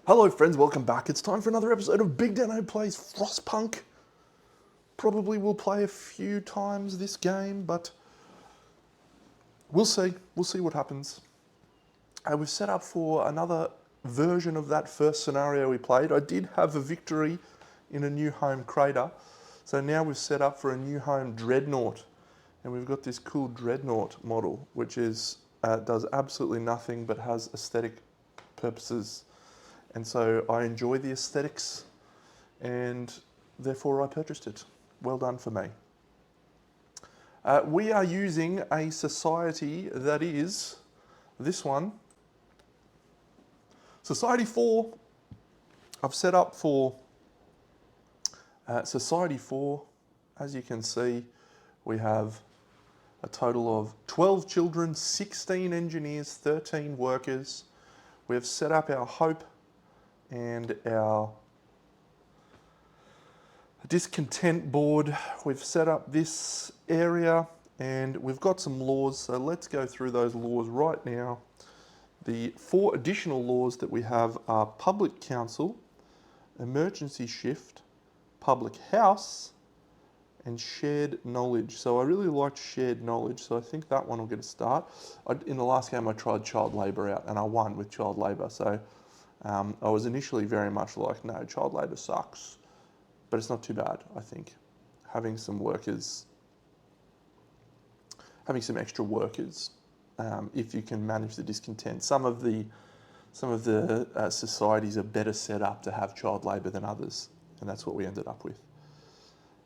Hello friends, welcome back. It's time for another episode of BigDenoPlays Frostpunk. Probably will play a few times this game, but we'll see. We'll see what happens. We've set up for another version of that first scenario we played. I did have a victory in a new home crater. So now we've set up for a new home Dreadnaught. And we've got this cool Dreadnaught model, which is does absolutely nothing but has aesthetic purposes. And so I enjoy the aesthetics and therefore I purchased it. Well done for me. We are using a society that is this one. Society 4, I've set up for Society 4. As you can see, we have a total of 12 children, 16 engineers, 13 workers. We have set up our hope and our discontent board. We've set up this area and we've got some laws, so let's go through those laws right now. The 4 additional laws that we have are public council, emergency shift, public house, and shared knowledge. So I really liked shared knowledge, so I think that one will get a start. In the last game I tried child labour out and I won with child labour, so I was initially very much like, no, child labour sucks, but it's not too bad, I think. Having some workers, having some extra workers, if you can manage the discontent. Some of the societies are better set up to have child labour than others, and that's what we ended up with.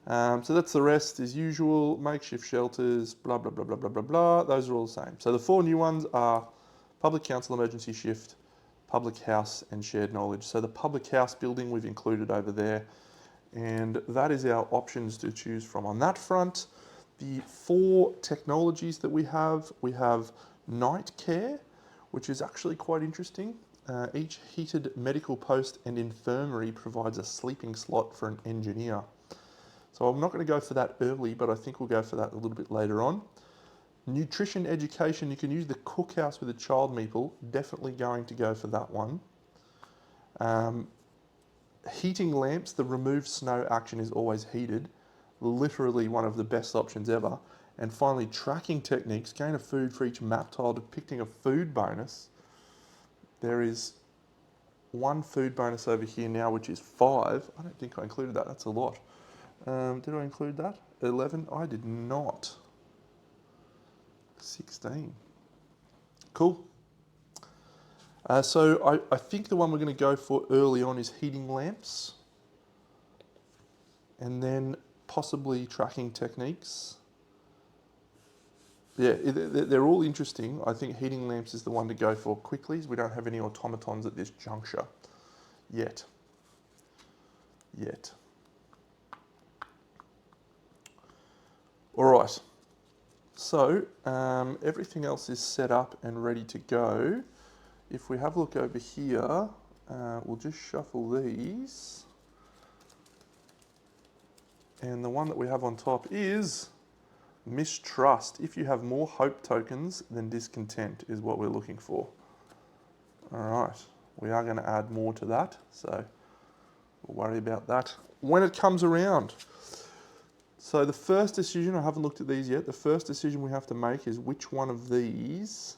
So that's the rest as usual, makeshift shelters, blah, blah, blah, blah, blah, blah, blah. Those are all the same. So the 4 new ones are public council, emergency shift, public house and shared knowledge. So the public house building we've included over there, and that is our options to choose from on that front. The 4 technologies that we have night care, which is actually quite interesting. Each heated medical post and infirmary provides a sleeping slot for an engineer. So I'm not going to go for that early, but I think we'll go for that a little bit later on. Nutrition education, you can use the cookhouse with a child meeple, definitely going to go for that one. Heating lamps, the remove snow action is always heated, literally one of the best options ever. And finally, tracking techniques, gain a food for each map tile depicting a food bonus. There is 1 food bonus over here now, which is 5. I don't think I included that, that's a lot. Did I include that? 11, I did not. 16. Cool. So I think the one we're going to go for early on is heating lamps. And then possibly tracking techniques. Yeah, they're all interesting. I think heating lamps is the one to go for quickly, as we don't have any automatons at this juncture. Yet. All right. So everything else is set up and ready to go. If we have a look over here, we'll just shuffle these. And the one that we have on top is mistrust. If you have more hope tokens than discontent is what we're looking for. All right, we are going to add more to that, so we'll worry about that when it comes around. So the first decision, I haven't looked at these yet, the first decision we have to make is which one of these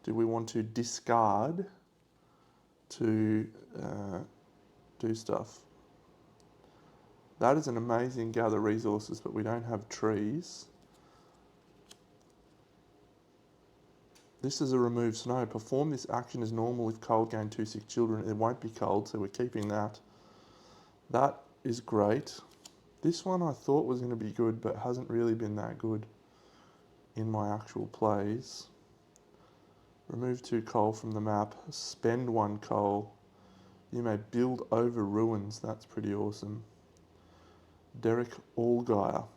do we want to discard to do stuff. That is an amazing gather resources, but we don't have trees. This is a remove snow. Perform this action as normal if cold, gain 2 sick children. It won't be cold, so we're keeping that. That is great. This one I thought was going to be good, but hasn't really been that good in my actual plays. Remove 2 coal from the map. Spend 1 coal. You may build over ruins. That's pretty awesome. Derek Allgaier.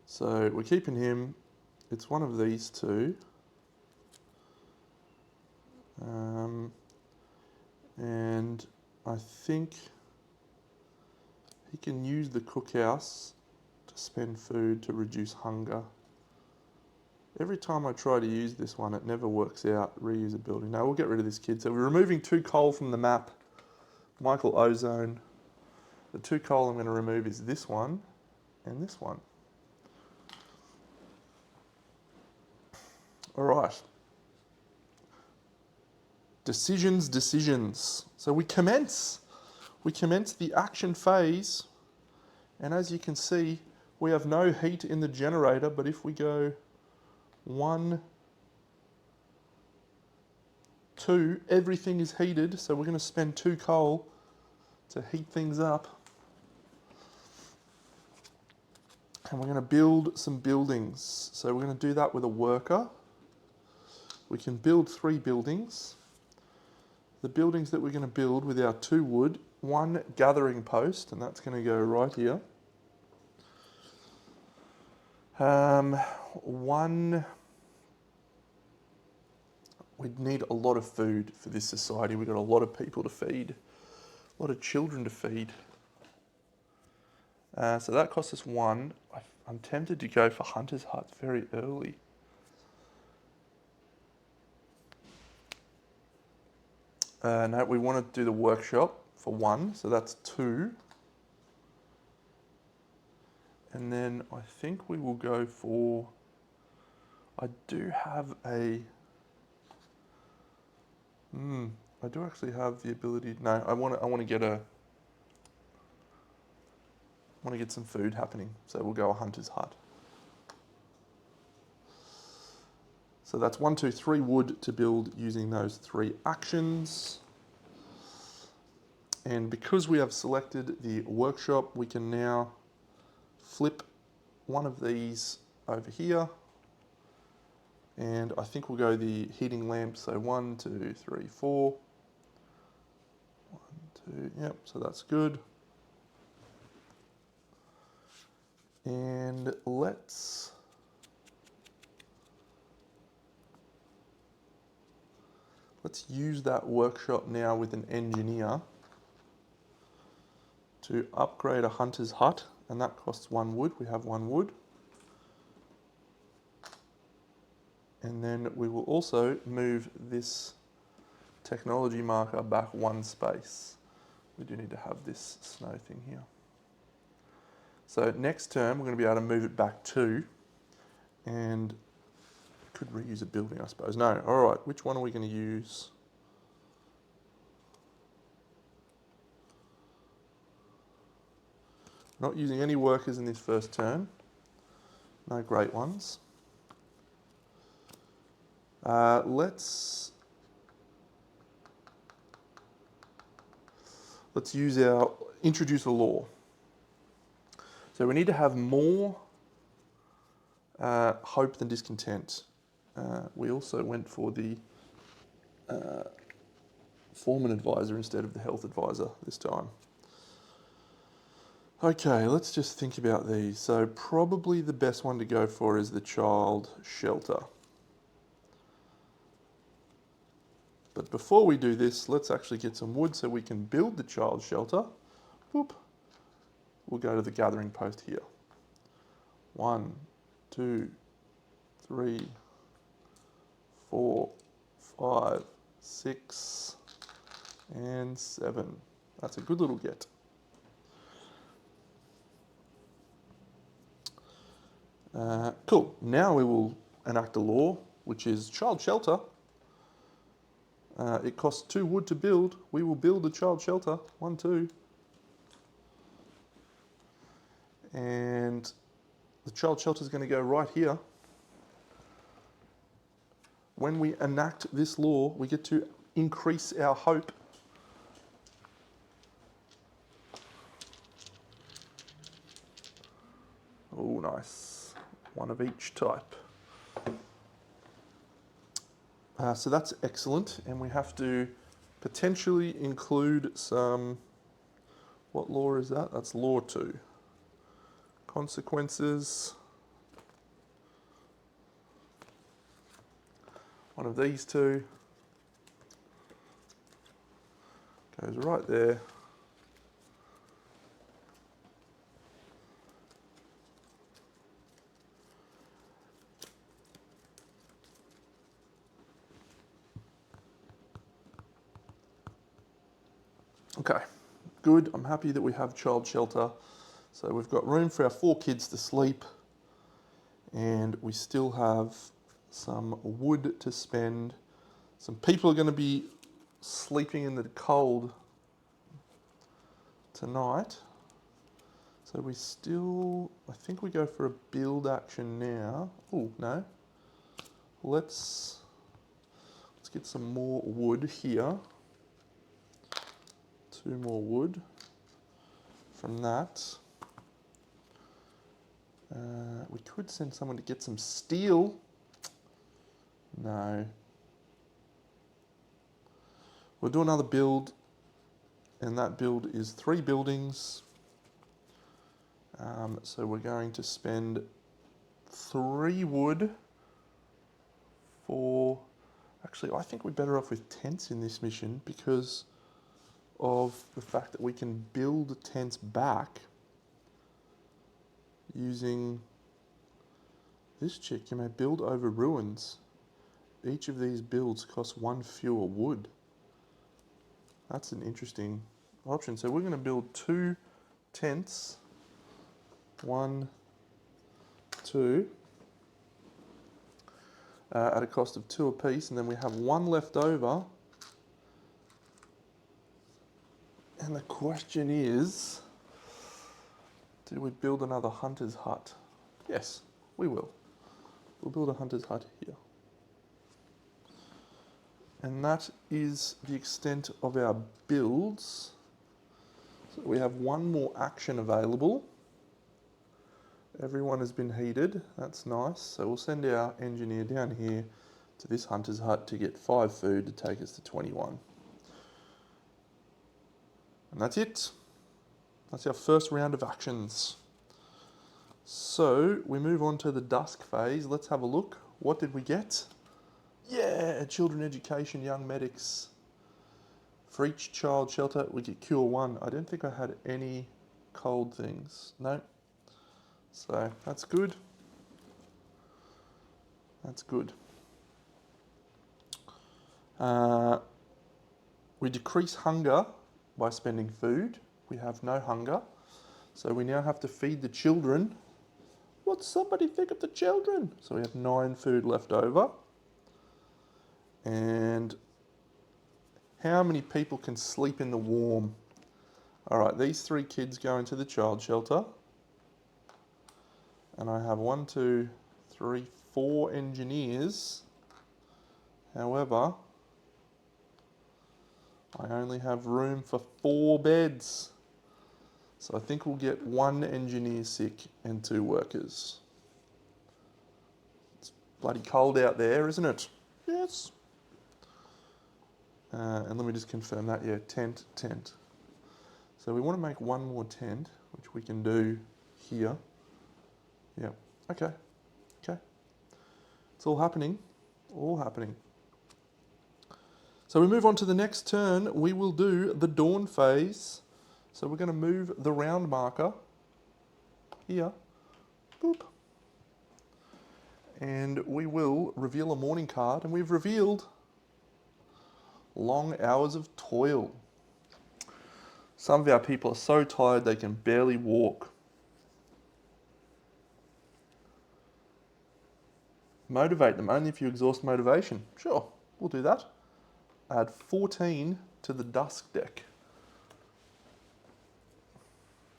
So we're keeping him. It's one of these 2. And I think he can use the cookhouse to spend food to reduce hunger. Every time I try to use this one, it never works out. Reuse a building. No, we'll get rid of this kid. So we're removing 2 coal from the map. Michael Ozone. The 2 coal I'm going to remove is this one and this one. All right. Decisions. So we commence the action phase, and as you can see, we have no heat in the generator, but if we go 1, 2, everything is heated, so we're going to spend 2 coal to heat things up. And we're going to build some buildings. So we're going to do that with a worker. We can build 3 buildings. The buildings that we're going to build with our 2 wood, 1 gathering post, and that's going to go right here. 1, we'd need a lot of food for this society. We've got a lot of people to feed, a lot of children to feed. So that costs us 1. I'm tempted to go for Hunter's Hut very early. No, we want to do the workshop for 1, so that's 2. And then I think we will go for, I do have a, I do actually have the ability, no, I want to get some food happening, so we'll go a Hunter's Hut. So that's 1, 2, 3 wood to build using those 3 actions. And because we have selected the workshop, we can now flip one of these over here. And I think we'll go the heating lamp. So 1, 2, 3, 4. 1, 2, yep, so that's good. And let's use that workshop now with an engineer to upgrade a Hunter's Hut, and that costs 1 wood. We have 1 wood. And then we will also move this technology marker back 1 space. We do need to have this snow thing here. So next term, we're going to be able to move it back 2, and could reuse a building, I suppose. No, all right, which one are we going to use? Not using any workers in this first turn. No great ones. Let's introduce a law. So we need to have more hope than discontent. We also went for the foreman advisor instead of the health advisor this time. Okay, let's just think about these. So probably the best one to go for is the child shelter. But before we do this, let's actually get some wood so we can build the child shelter. Whoop. We'll go to the gathering post here. 1, 2, 3, 4, 5, 6, and 7. That's a good little get. Cool. Now we will enact a law, which is child shelter. It costs 2 wood to build. We will build a child shelter. 1, 2. And the child shelter is going to go right here. When we enact this law, we get to increase our hope. Oh, nice. 1 of each type. So that's excellent, and we have to potentially include some, what law is that? That's law 2. Consequences. 1 of these 2 goes right there. Okay, good. I'm happy that we have child shelter. So we've got room for our 4 kids to sleep, and we still have some wood to spend. Some people are going to be sleeping in the cold tonight. So we still, I think we go for a build action now. Oh, no. Let's get some more wood here. 2 more wood from that. We could send someone to get some steel. No. We'll do another build, and that build is 3 buildings. So we're going to spend 3 wood for... Actually, I think we're better off with tents in this mission because of the fact that we can build tents back using this chick. You may build over ruins. Each of these builds costs 1 fewer wood. That's an interesting option. So we're going to build 2 tents. 1, 2. At a cost of 2 apiece, and then we have 1 left over. And the question is, do we build another hunter's hut? Yes, we will. We'll build a hunter's hut here. And that is the extent of our builds. So we have 1 more action available. Everyone has been heated, that's nice. So we'll send our engineer down here to this hunter's hut to get 5 food to take us to 21. And that's it. That's our first round of actions. So we move on to the dusk phase. Let's have a look. What did we get? Yeah, children education, young medics. For each child shelter, we get cure 1. I don't think I had any cold things. No. So that's good. That's good. We decrease hunger by spending food. We have no hunger. So we now have to feed the children. What somebody think of the children? So we have 9 food left over. And how many people can sleep in the warm? All right, these 3 kids go into the child shelter. And I have 1, 2, 3, 4 engineers. However, I only have room for 4 beds. So I think we'll get 1 engineer sick and 2 workers. It's bloody cold out there, isn't it? Yes. And let me just confirm that. Yeah, tent. So we want to make 1 more tent, which we can do here. Yeah, okay. It's all happening. So we move on to the next turn. We will do the dawn phase. So we're going to move the round marker here. Boop. And we will reveal a morning card. And we've revealed long hours of toil. Some of our people are so tired they can barely walk. Motivate them only if you exhaust motivation. Sure, we'll do that. Add 14 to the dusk deck.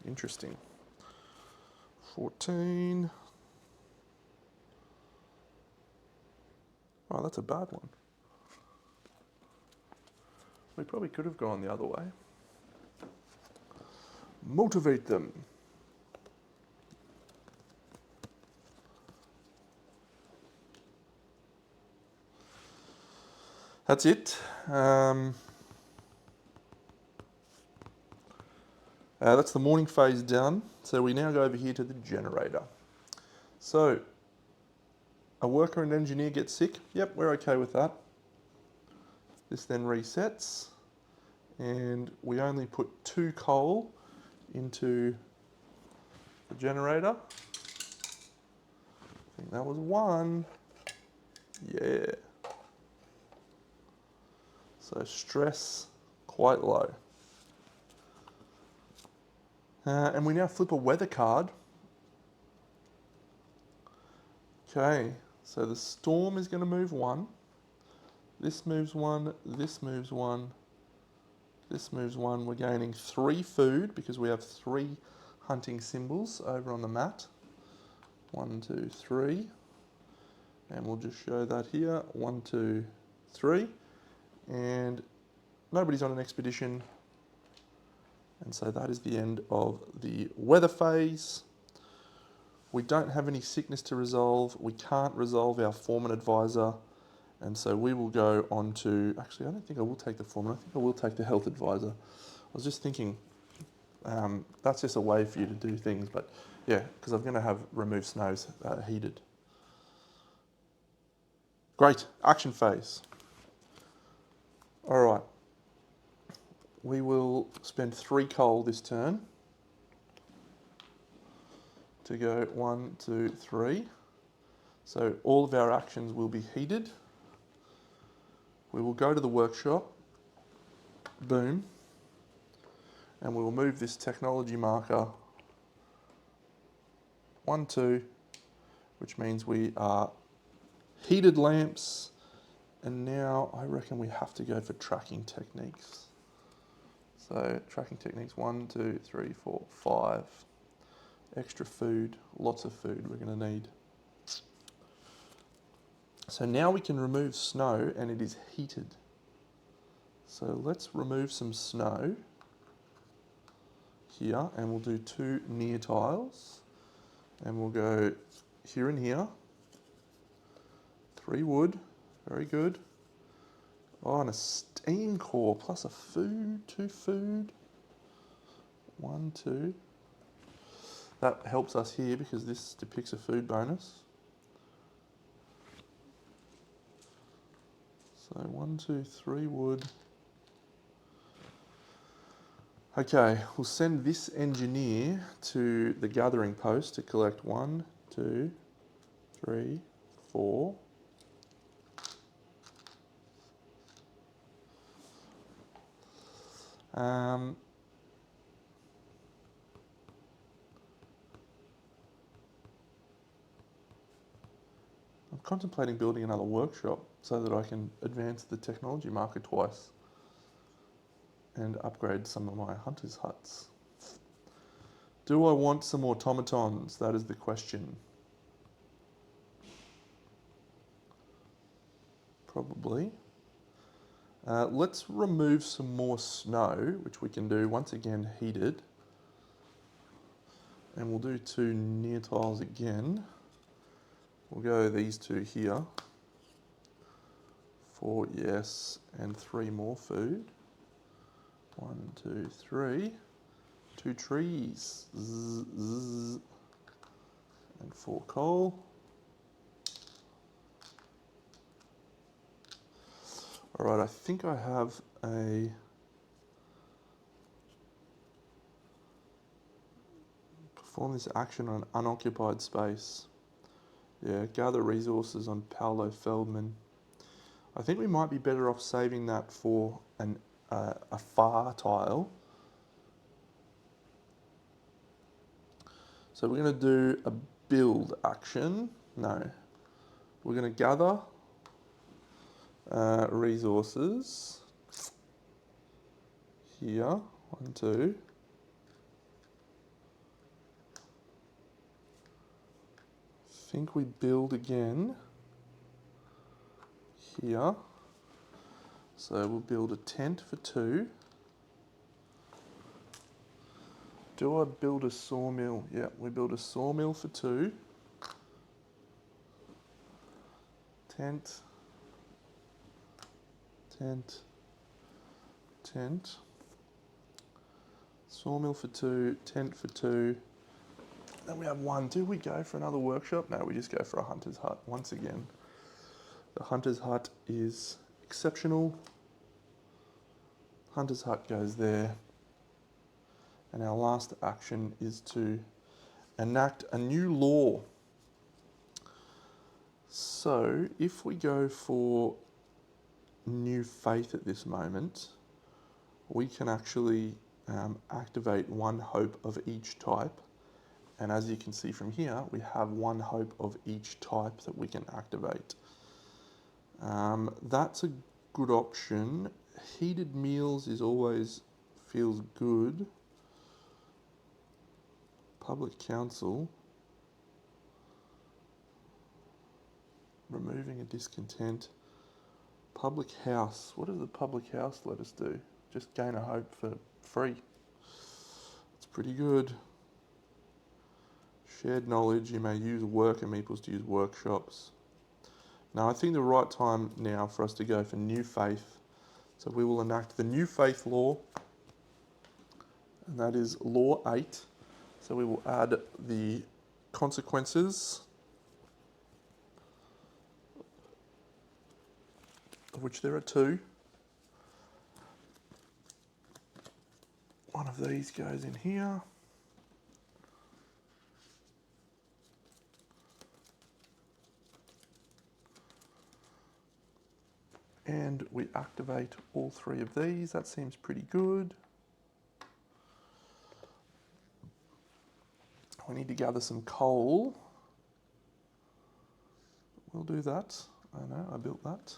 Interesting. 14. Oh, that's a bad one. We probably could have gone the other way. Motivate them. That's it. That's the morning phase done. So we now go over here to the generator. So, a worker and engineer get sick. Yep, we're okay with that. This then resets. And we only put 2 coal into the generator. I think that was 1. Yeah. So stress quite low. And we now flip a weather card. Okay, so the storm is going to move 1. This moves 1, this moves 1, this moves 1. We're gaining 3 food because we have 3 hunting symbols over on the mat. 1, 2, 3. And we'll just show that here. 1, 2, 3. And nobody's on an expedition. And so that is the end of the weather phase. We don't have any sickness to resolve. We can't resolve our foreman advisor. And so we will go on to, actually I don't think I will take the foreman, I think I will take the health advisor. I was just thinking, that's just a way for you to do things, but yeah, because I'm going to have remove snows heated. Great, action phase. All right, we will spend 3 coal this turn to go 1, 2, 3. So all of our actions will be heated. We will go to the workshop, boom, and we will move this technology marker 1, 2, which means we are heated lamps, and now I reckon we have to go for tracking techniques. So tracking techniques 1, 2, 3, 4, 5. Extra food, lots of food we're going to need. So now we can remove snow and it is heated. So let's remove some snow here and we'll do 2 near tiles. And we'll go here and here. 3 wood, very good. Oh, and a steam core plus a food, 2 food. 1, 2. That helps us here because this depicts a food bonus. So 1, 2, 3 wood. Okay, we'll send this engineer to the gathering post to collect 1, 2, 3, 4. I'm contemplating building another workshop so that I can advance the technology marker twice and upgrade some of my hunters' huts. Do I want some automatons? That is the question. Probably. Let's remove some more snow, which we can do once again heated. And we'll do 2 near tiles again. We'll go these 2 here. 4, yes, and 3 more food. 1, 2, 3. 2 trees. Zzz, zzz. And 4 coal. All right, I think I have a perform this action on unoccupied space. Yeah, gather resources on Paolo Feldman. I think we might be better off saving that for a far tile. So we're going to do a build action. No, we're going to gather resources here. 1, 2. I think we build again here. So we'll build a tent for 2. Do I build a sawmill? Yeah, we build a sawmill for 2. Tent. Tent. Tent. Sawmill for 2. Tent for 2. Then we have 1. Do we go for another workshop? No, we just go for a hunter's hut once again. The hunter's hut is exceptional. Hunter's hut goes there. And our last action is to enact a new law. So if we go for new faith at this moment, we can actually activate one hope of each type. And as you can see from here, we have one hope of each type that we can activate. That's a good option. Heated meals is always feels good. Public council. Removing a discontent. Public house. What does the public house let us do? Just gain a hope for free. It's pretty good. Shared knowledge. You may use worker meeples to use workshops. Now I think the right time now for us to go for new faith. So we will enact the new faith law. And that is law 8. So we will add the consequences, of which there are 2. One of these goes in here. And we activate all 3 of these. That seems pretty good. We need to gather some coal. We'll do that. I know, I built that.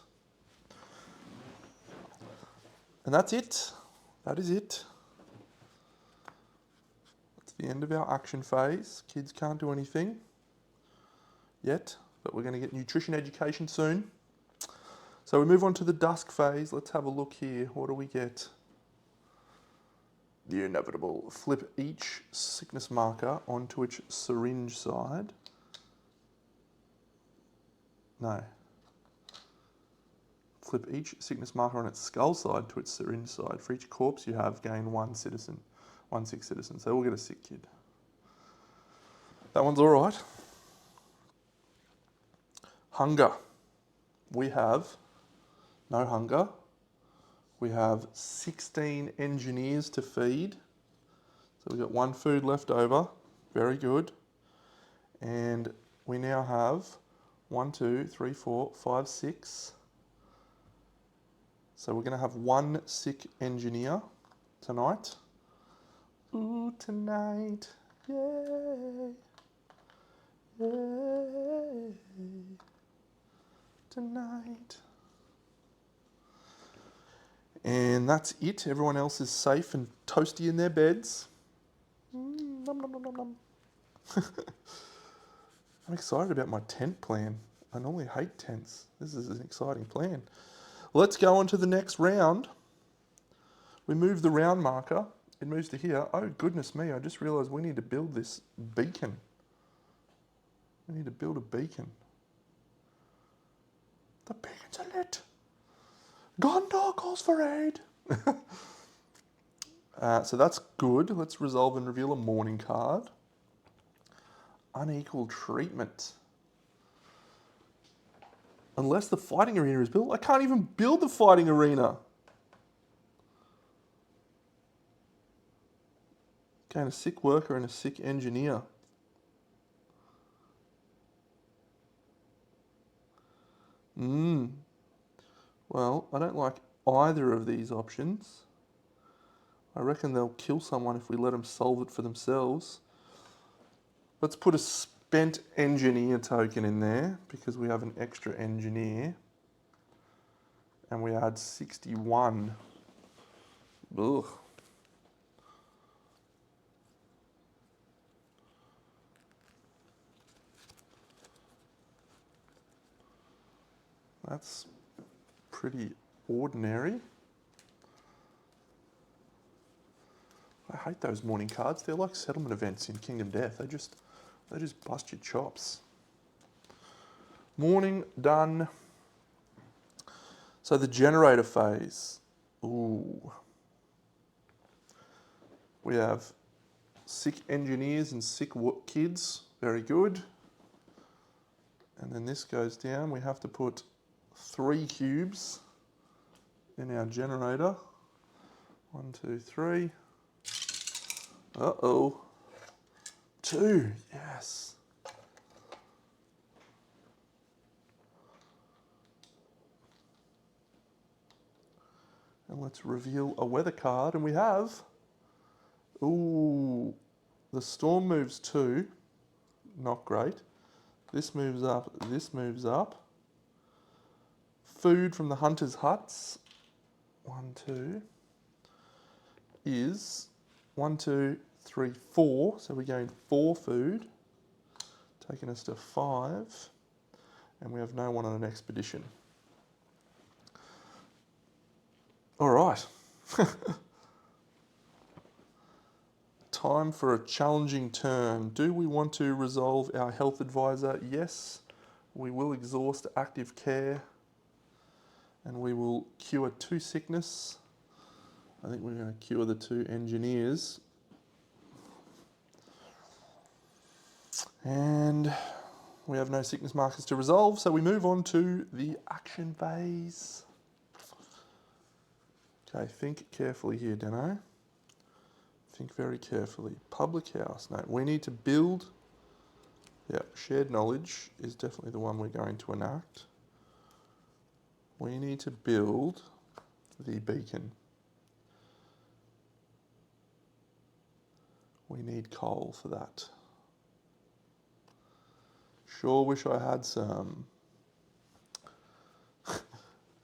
And that's it. That is it. That's the end of our action phase. Kids can't do anything yet, but we're going to get nutrition education soon. So we move on to the dusk phase. Let's have a look here. What do we get? The inevitable. Flip each sickness marker onto its syringe side. No. Flip each sickness marker on its skull side to its syringe side. For each corpse you have, gain 1 citizen. 1 sick citizen. So we'll get a sick kid. That one's all right. Hunger. We have no hunger. We have 16 engineers to feed. So we've got 1 food left over. Very good. And we now have 1, 2, 3, 4, 5, 6. So we're going to have 1 sick engineer tonight. Ooh, tonight. Yay. Yay. Tonight. And that's it. Everyone else is safe and toasty in their beds. Nom, nom, nom, nom, nom. I'm excited about my tent plan. I normally hate tents. This is an exciting plan. Let's go on to the next round. We move the round marker. It moves to here. Oh, goodness me. I just realised we need to build this beacon. We need to build a beacon. The beacons are lit. Gondor calls for aid. So that's good. Let's resolve and reveal a mourning card. Unequal treatment. Unless the fighting arena is built. I can't even build the fighting arena. Gain a sick worker and a sick engineer. Well, I don't like either of these options. I reckon they'll kill someone if we let them solve it for themselves. Let's put a spent engineer token in there because we have an extra engineer. And we add 61. Ugh. That's pretty ordinary. I hate those morning cards. They're like settlement events in Kingdom Death. They just bust your chops. Morning done. So the generator phase. Ooh. We have sick engineers and sick kids. Very good. And then this goes down. We have to put 3 cubes in our generator. 1, 2, 3. Uh-oh. 2, yes. And let's reveal a weather card, and we have Ooh, the storm moves 2. Not great. This moves up, this moves up. Food from the hunters' huts, 1, 2, is 1, 2, 3, 4. So we gain 4 food, taking us to 5. And we have no one on an expedition. All right. Time for a challenging turn. Do we want to resolve our health advisor? Yes. We will exhaust active care. And we will cure 2 sickness. I think we're going to cure the 2 engineers. And we have no sickness markers to resolve, so we move on to the action phase. Okay, think carefully here, Deno. Think very carefully. Public house. No, we need to build. Yeah, shared knowledge is definitely the one we're going to enact. We need to build the beacon. We need coal for that. Sure wish I had some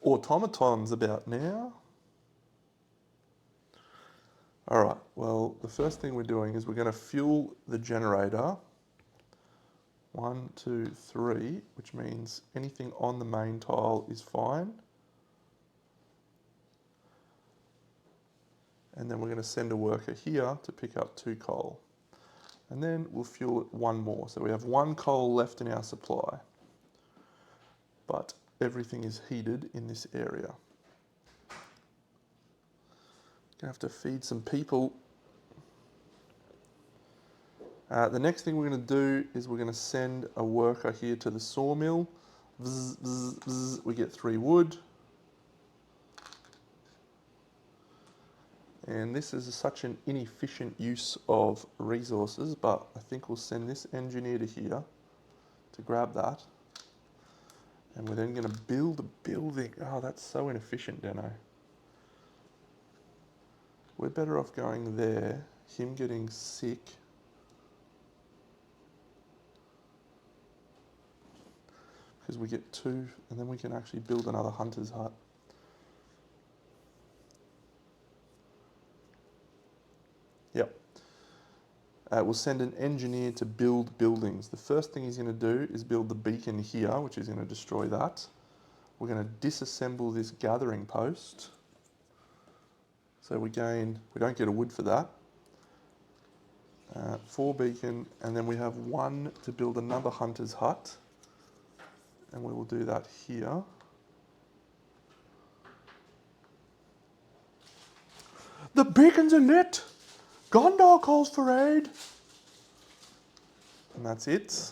automatons about now. All right, well, the first thing we're doing is we're going to fuel the generator. 1, 2, 3, which means anything on the main tile is fine. And then we're going to send a worker here to pick up 2 coal. And then we'll fuel it 1 more. So we have 1 coal left in our supply. But everything is heated in this area. Gonna have to feed some people. The next thing we're going to do is we're going to send a worker here to the sawmill. Bzz, bzz, bzz. We get 3 wood. And this is such an inefficient use of resources, but I think we'll send this engineer to here to grab that. And we're then going to build a building. Oh, that's so inefficient, Deno. We're better off going there, him getting sick. Because we get 2, and then we can actually build another hunter's hut. Yep. We'll send an engineer to build buildings. The first thing he's going to do is build the beacon here, which is going to destroy that. We're going to disassemble this gathering post. So we don't get a wood for that. 4 beacon, and then we have 1 to build another hunter's hut. And we will do that here. The beacons are lit! Gondor calls for aid! And that's it.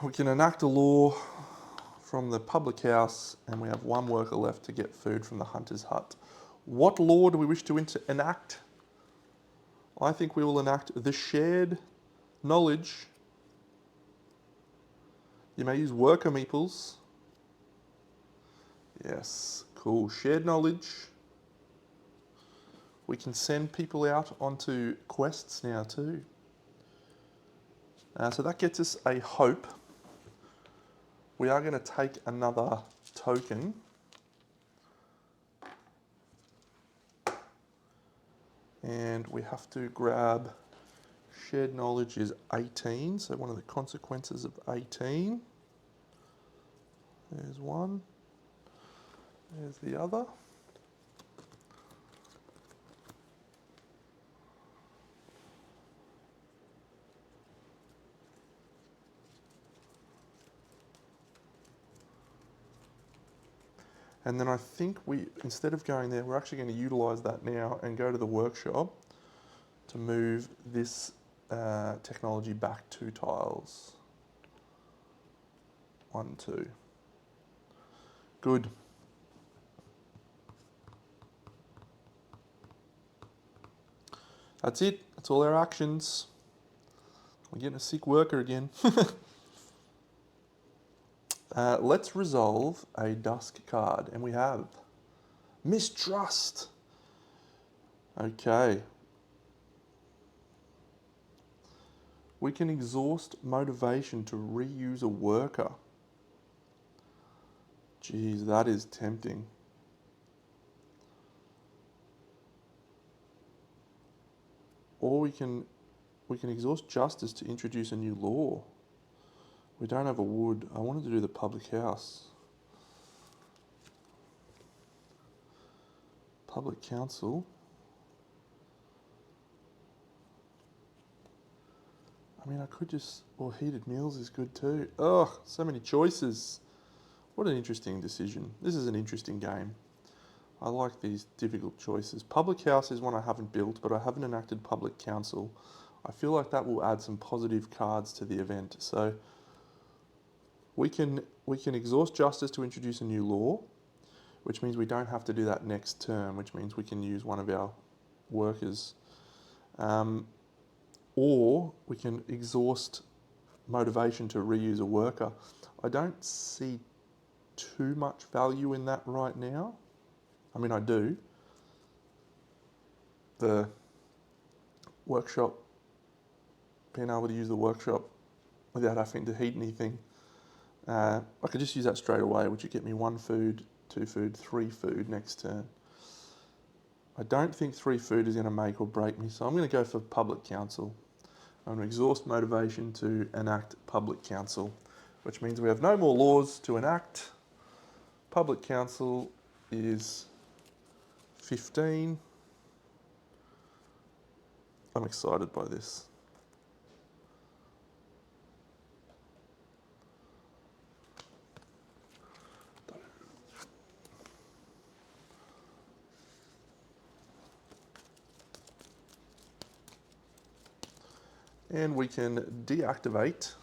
We can enact a law from the public house, and we have 1 worker left to get food from the hunter's hut. What law do we wish to enact? I think we will enact the shared knowledge. You may use worker meeples. Yes, cool. Shared knowledge. We can send people out onto quests now too. So that gets us a hope. We are going to take another token. And we have to grab shared knowledge is 18. So one of the consequences of 18. There's one. There's the other. And then I think instead of going there, we're actually going to utilise that now and go to the workshop to move this technology back 2 tiles. 1, 2. Good. That's it. That's all our actions. We're getting a sick worker again. Let's resolve a dusk card, and we have mistrust. Okay. We can exhaust motivation to reuse a worker. Geez, that is tempting. Or we can exhaust justice to introduce a new law. We don't have a wood. I wanted to do the public house. Public council. I mean, I could just, or heated meals is good too. Ugh, so many choices. What an interesting decision. This is an interesting game. I like these difficult choices. Public house is one I haven't built, but I haven't enacted public council. I feel like that will add some positive cards to the event. So we can exhaust justice to introduce a new law, which means we don't have to do that next term, which means we can use one of our workers. Or we can exhaust motivation to reuse a worker. I don't see too much value in that right now. I mean, I do. The workshop, being able to use the workshop without having to heat anything. I could just use that straight away, which would get me 1 food, 2 food, 3 food next turn. I don't think 3 food is going to make or break me, so I'm going to go for public council. I'm going to exhaust motivation to enact public council, which means we have no more laws to enact. Public council is 15. I'm excited by this. And we can deactivate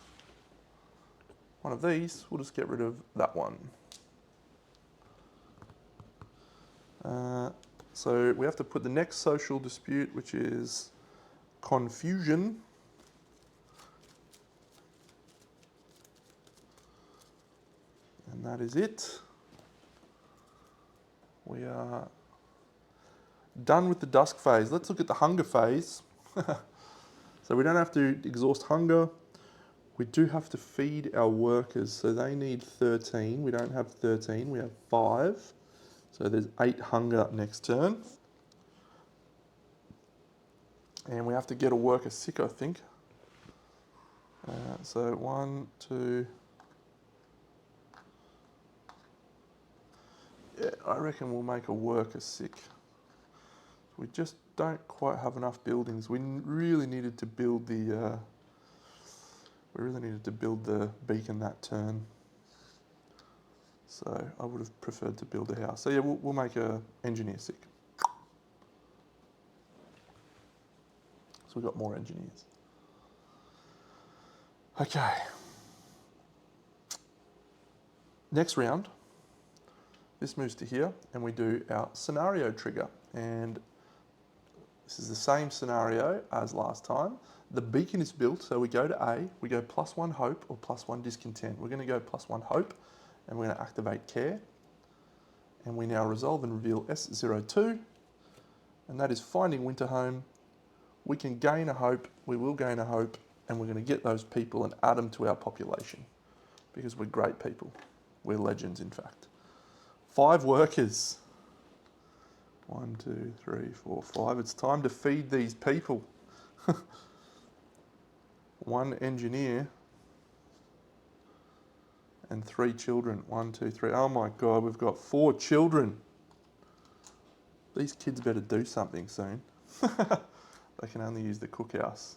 one of these. We'll just get rid of that one. So we have to put the next social dispute, which is confusion. And that is it. We are done with the dusk phase. Let's look at the hunger phase. So we don't have to exhaust hunger. We do have to feed our workers. So they need 13. We don't have 13, we have 5. So there's 8 hunger next turn. And we have to get a worker sick, I think. So 1, 2. Yeah, I reckon we'll make a worker sick. We just don't quite have enough buildings. We really needed to build the beacon that turn. So I would have preferred to build a house. So yeah, we'll make a engineer sick. So we've got more engineers. Okay. Next round, this moves to here and we do our scenario trigger. And this is the same scenario as last time. The beacon is built, so we go to A, we go +1 hope or +1 discontent. We're going to go +1 hope and we're going to activate care. And we now resolve and reveal S02, and that is finding winter home. We can gain a hope, we will gain a hope, and we're going to get those people and add them to our population because we're great people. We're legends, in fact. 5 workers. 1, 2, 3, 4, 5. It's time to feed these people. 1 engineer and 3 children. 1, 2, 3. Oh my God, we've got 4 children. These kids better do something soon. They can only use the cookhouse.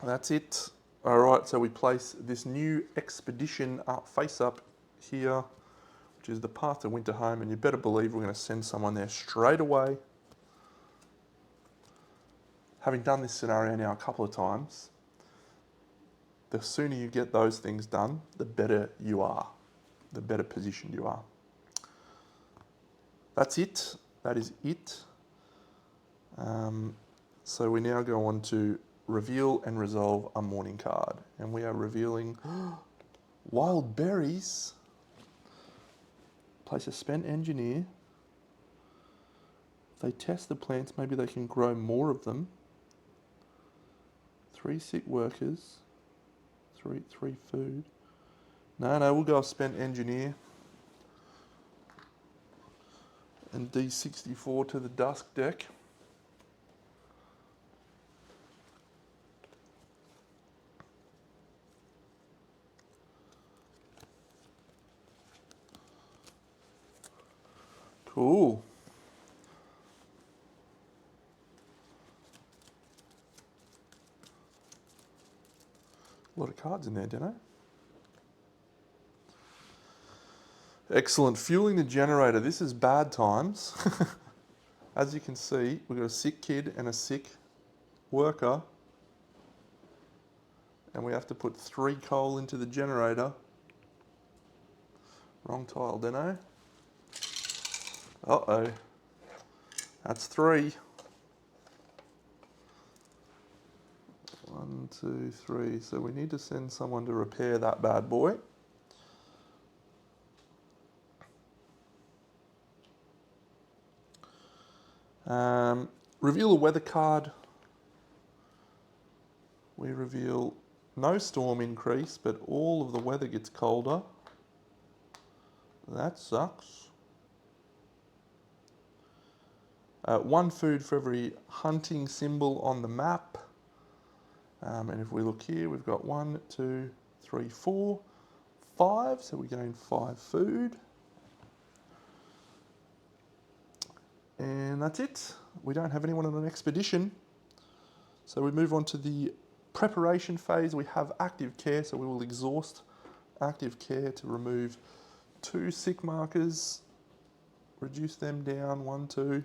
That's it. All right, so we place this new expedition up, face up here, which is the path to winter home, and you better believe we're going to send someone there straight away. Having done this scenario now a couple of times, the sooner you get those things done, the better you are, the better positioned you are. That's it. That is it. So we now go on to reveal and resolve a morning card. And we are revealing wild berries. Place a spent engineer. If they test the plants, maybe they can grow more of them. 3 sick workers. 3 food. No, we'll go spend engineer. And D64 to the dusk deck. Cool. A lot of cards in there, Deno. Excellent. Fueling the generator. This is bad times. As you can see, we've got a sick kid and a sick worker. And we have to put 3 coal into the generator. Wrong tile, Deno. Uh-oh. That's 3. 1, 2, 3. So we need to send someone to repair that bad boy. Reveal a weather card. We reveal no storm increase, but all of the weather gets colder. That sucks. 1 food for every hunting symbol on the map. And if we look here, we've got 1, 2, 3, 4, 5. So we gain 5 food. And that's it. We don't have anyone on an expedition. So we move on to the preparation phase. We have active care, so we will exhaust active care to remove 2 sick markers. Reduce them down, 1, 2.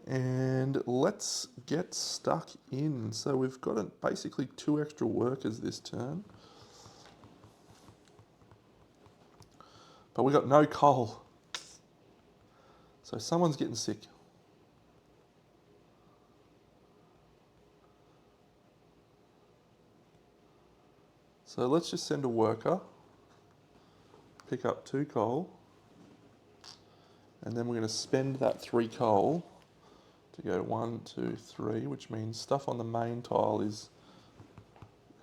And let's get stuck in. So we've got basically 2 extra workers this turn. But we've got no coal. So someone's getting sick. So let's just send a worker, pick up 2 coal, and then we're going to spend that 3 coal to go 1, 2, 3, which means stuff on the main tile is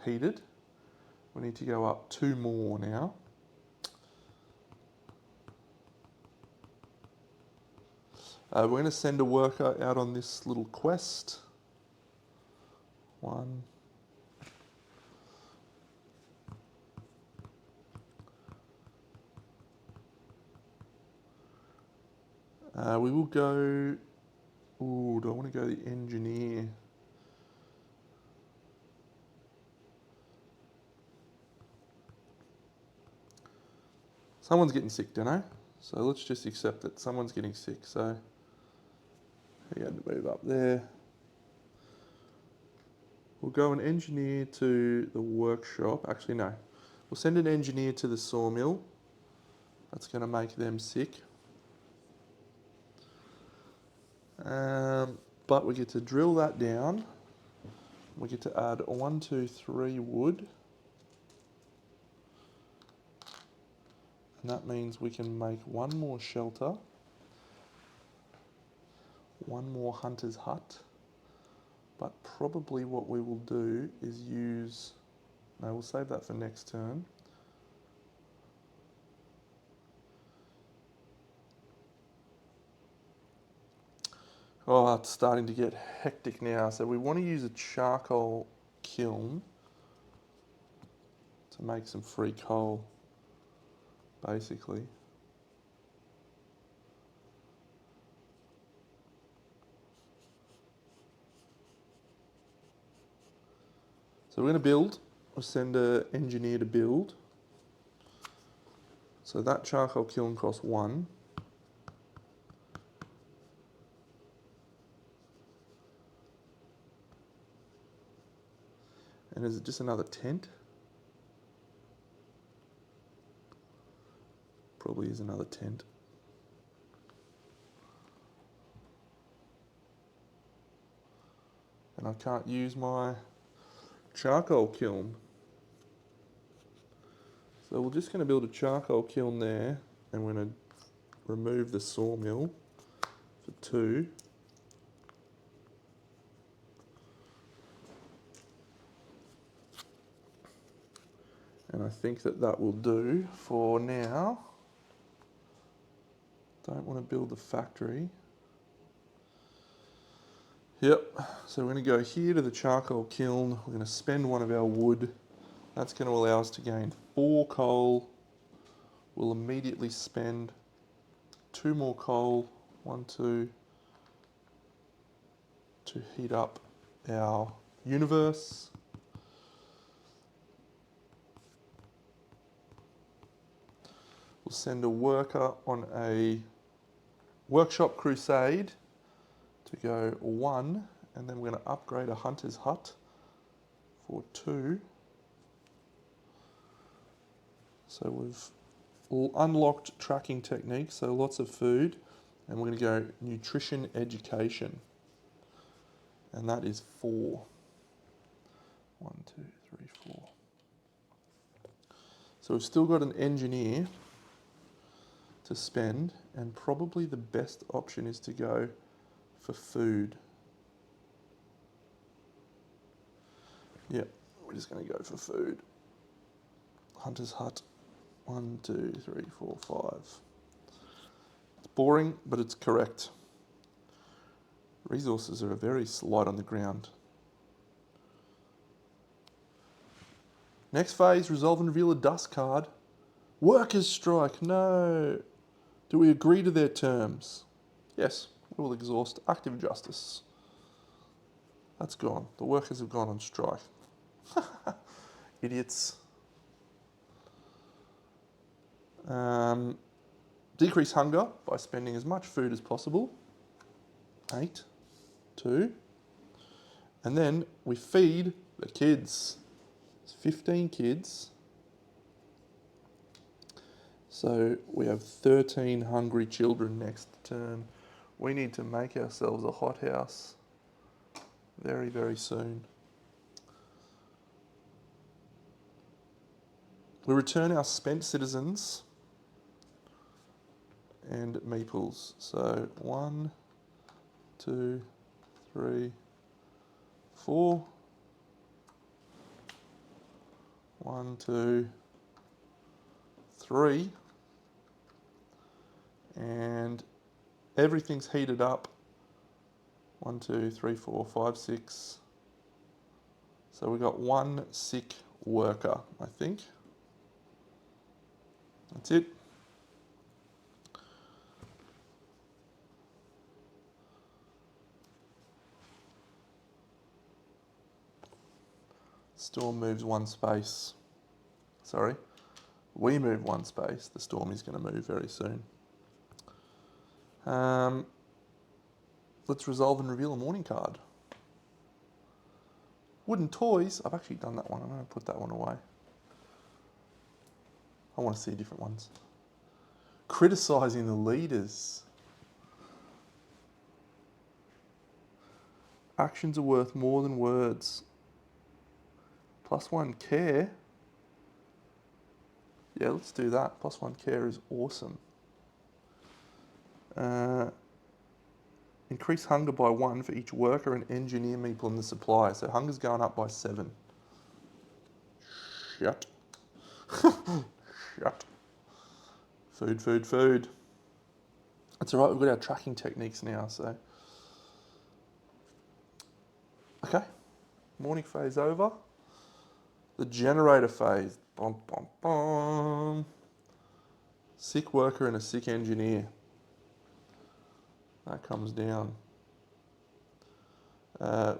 heated. We need to go up 2 more now. We're going to send a worker out on this little quest. 1. We will go... Ooh, do I want to go the engineer? Someone's getting sick, don't I? So let's just accept that someone's getting sick. So he had to move up there. We'll go an engineer to the workshop. Actually, no. We'll send an engineer to the sawmill. That's going to make them sick. But we get to drill that down. We get to add 1, 2, 3 wood. And that means we can make 1 more shelter. 1 more hunter's hut. But probably what we will do is use... No, we'll save that for next turn. Oh, it's starting to get hectic now. So we want to use a charcoal kiln to make some free coal, basically. So we're going to build. We'll send an engineer to build. So that charcoal kiln costs 1. And is it just another tent? Probably is another tent. And I can't use my charcoal kiln. So we're just going to build a charcoal kiln there, and we're going to remove the sawmill for 2. And I think that that will do for now. Don't want to build the factory. Yep, so we're going to go here to the charcoal kiln. We're going to spend one of our wood. That's going to allow us to gain 4 coal. We'll immediately spend 2 more coal, 1, 2, to heat up our universe. We'll send a worker on a workshop crusade to go 1, and then we're going to upgrade a hunter's hut for 2. So we've unlocked tracking techniques, so lots of food, and we're going to go nutrition education, and that is 4. 1, 2, 3, 4. So we've still got an engineer to spend, and probably the best option is to go for food. Yep, we're just going to go for food. Hunter's hut. 1, 2, 3, 4, 5. It's boring, but it's correct. Resources are very light on the ground. Next phase, resolve and reveal a dust card. Workers' strike, no. Do we agree to their terms? Yes, we will exhaust active justice. That's gone. The workers have gone on strike. Idiots. Decrease hunger by spending as much food as possible. 8, 2. And then we feed the kids. It's 15 kids. So we have 13 hungry children next turn. We need to make ourselves a hothouse very, very soon. We return our spent citizens and meeples. So 1, 2, 3, 4. 1, 2, 3. And everything's heated up. 1, 2, 3, 4, 5, 6. So we've got 1 sick worker, I think. That's it. Storm moves 1 space. Sorry. We move 1 space. The storm is going to move very soon. Let's resolve and reveal a morning card. Wooden toys. I've actually done that one. I'm going to put that one away. I want to see different ones. Criticising the leaders. Actions are worth more than words. +1 care. Yeah, let's do that. +1 care is awesome. Increase hunger by 1 for each worker and engineer meeple in the supply. So hunger's going up by 7. Shut. Shut. Food, food, food. That's all right, we've got our tracking techniques now, so. Okay, morning phase over. The generator phase. Bum, bum, bum. Sick worker and a sick engineer. That comes down.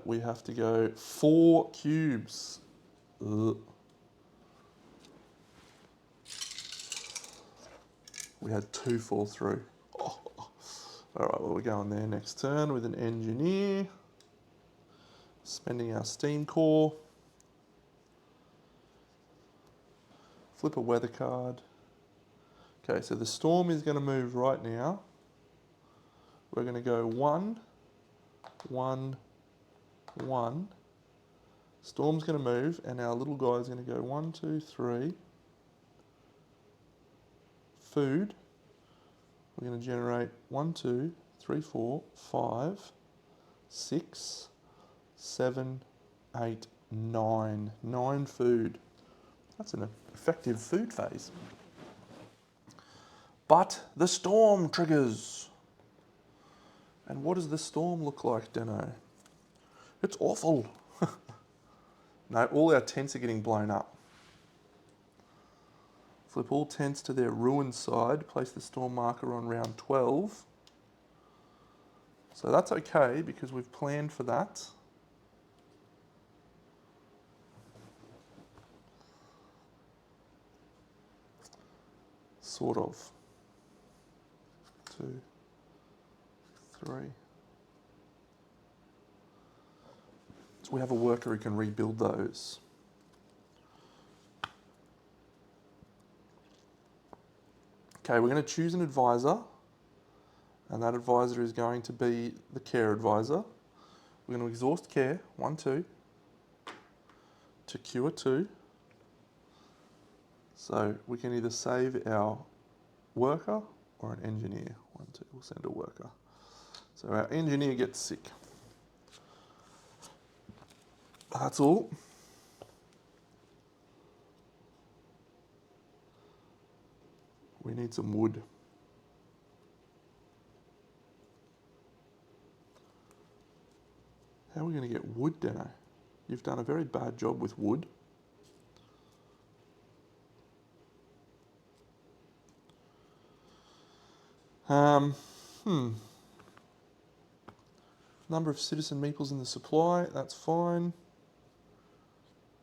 We have to go 4 cubes. Ugh. We had 2 fall through. Oh. All right, well, we're going there next turn with an engineer. Spending our steam core. Flip a weather card. Okay, so the storm is going to move right now. We're going to go 1, 1, 1. Storm's going to move, and our little guy's going to go 1, 2, 3. Food. We're going to generate 1, 2, 3, 4, 5, 6, 7, 8, 9. 9 food. That's an effective food phase. But the storm triggers. And what does the storm look like, Deno? It's awful. No, all our tents are getting blown up. Flip all tents to their ruined side. Place the storm marker on round 12. So that's okay because we've planned for that. Sort of. 2, 3. So we have a worker who can rebuild those. Okay, we're going to choose an advisor, and that advisor is going to be the care advisor. We're going to exhaust care, 1, 2, to cure 2. So we can either save our worker or an engineer. 1, 2, we'll send a worker. So our engineer gets sick. That's all. We need some wood. How are we going to get wood, Deno? You've done a very bad job with wood. Number of citizen meeples in the supply, that's fine.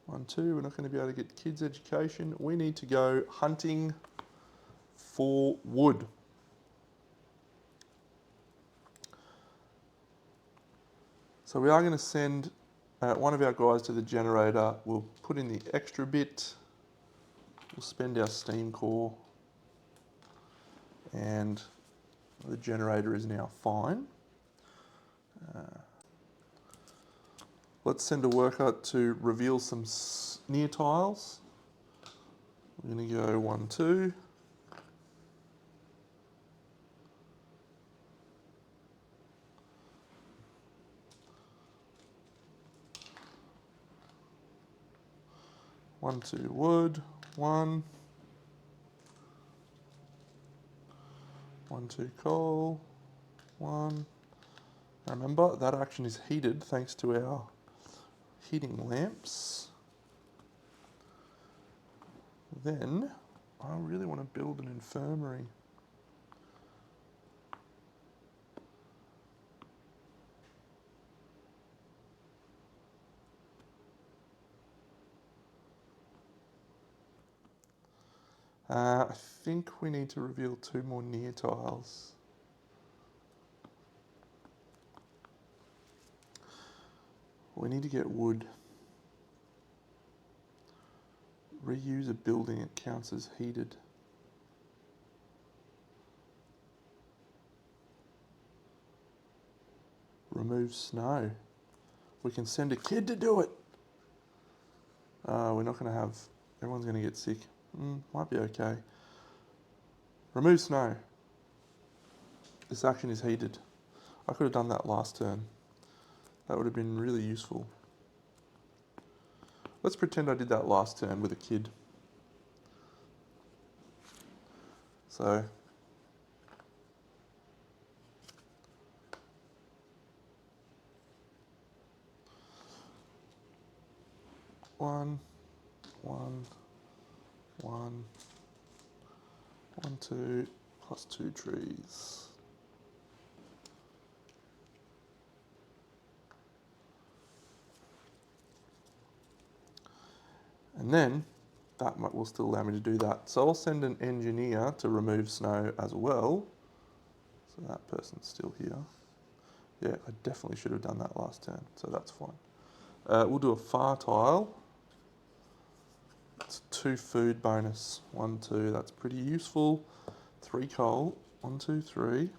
1, 2, we're not going to be able to get kids' education. We need to go hunting for wood. So we are going to send one of our guys to the generator. We'll put in the extra bit. We'll spend our steam core. And the generator is now fine. Let's send a worker to reveal some near tiles. We're going to go 1, 2. One, 2 wood, 1. 1, 2 coal, 1. Now remember, that action is heated thanks to our heating lamps. Then, I really want to build an infirmary. I think we need to reveal 2 more near tiles. We need to get wood. Reuse a building, it counts as heated. Remove snow. We can send a kid to do it. We're not going to have, everyone's going to get sick. Might be okay. Remove snow. This action is heated. I could have done that last turn. That would have been really useful. Let's pretend I did that last turn with a kid. So, one, 2, plus 2 trees. And then, that will still allow me to do that. So I'll send an engineer to remove snow as well. So that person's still here. Yeah, I definitely should have done that last turn, so that's fine. We'll do a far tile. It's 2 food bonus. 1, 2, that's pretty useful. 3 coal. 1, 2, 3.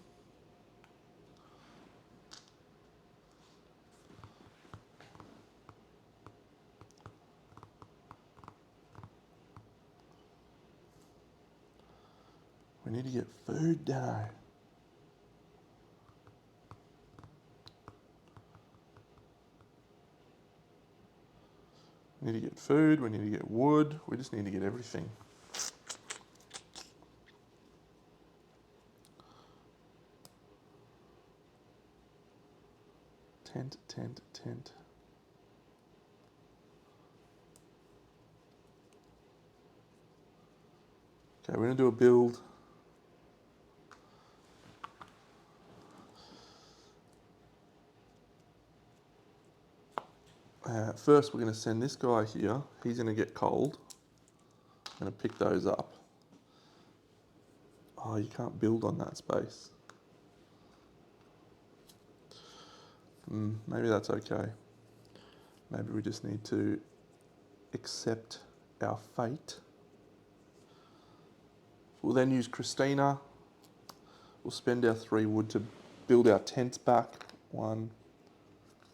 We need to get food, Dano. We need to get food, we need to get wood, we just need to get everything. Tent, tent, tent. Okay, we're going to do a build. First, we're going to send this guy here. He's going to get cold. I'm going to pick those up. Oh, you can't build on that space. Maybe that's okay. Maybe we just need to accept our fate. We'll then use Christina. We'll spend our 3 wood to build our tents back. 1,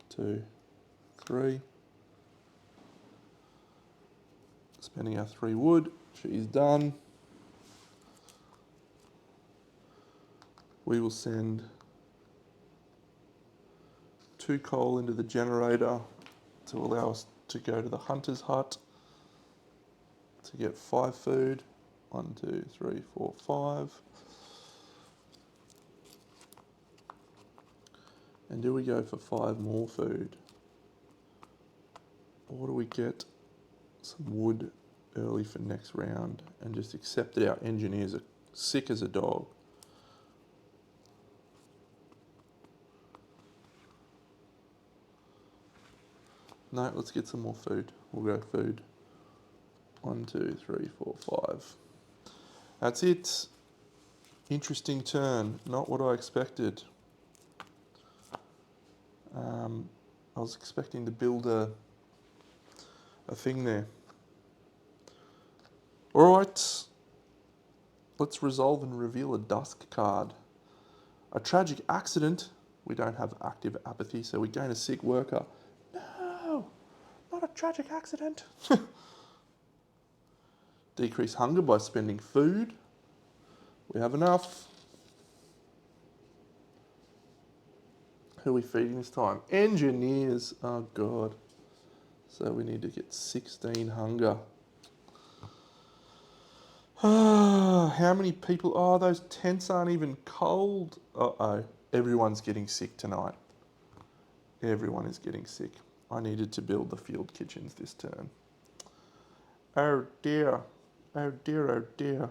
2, 3. Spending our 3 wood. She's done. We will send 2 coal into the generator to allow us to go to the hunter's hut to get 5 food. 1, 2, 3, 4, 5. And do we go for 5 more food? Or do we get some wood early for next round and just accept that our engineers are sick as a dog? No, let's get some more food. We'll go food. 1, 2, 3, 4, 5. That's it. Interesting turn. Not what I expected. I was expecting to build a thing there. Alright. Let's resolve and reveal a dusk card. A tragic accident. We don't have active apathy, so we gain a sick worker. No! Not a tragic accident. Decrease hunger by spending food. We have enough. Who are we feeding this time? Engineers. Oh, God. So we need to get 16 hunger. How many people? Oh, those tents aren't even cold. Uh-oh. Everyone's getting sick tonight. Everyone is getting sick. I needed to build the field kitchens this turn. Oh, dear. Oh, dear, oh, dear.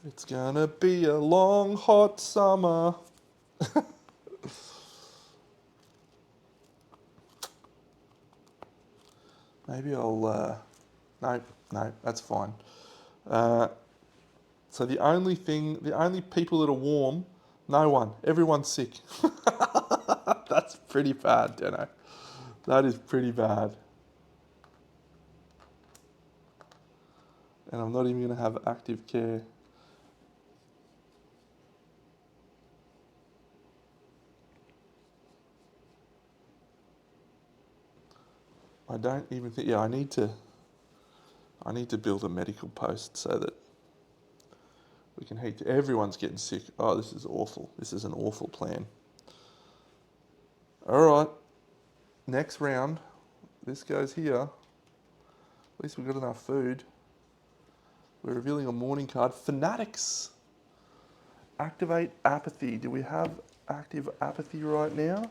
It's gonna be a long, hot summer. Maybe I'll... No, that's fine. So the only people that are warm, no one. Everyone's sick. That's pretty bad, Deno. That is pretty bad. And I'm not even going to have active care. I don't even think... Yeah, I need to build a medical post so that we can heat... Everyone's getting sick. Oh, this is awful. This is an awful plan. All right. Next round. This goes here. At least we've got enough food. We're revealing a morning card. Fanatics. Activate apathy. Do we have active apathy right now?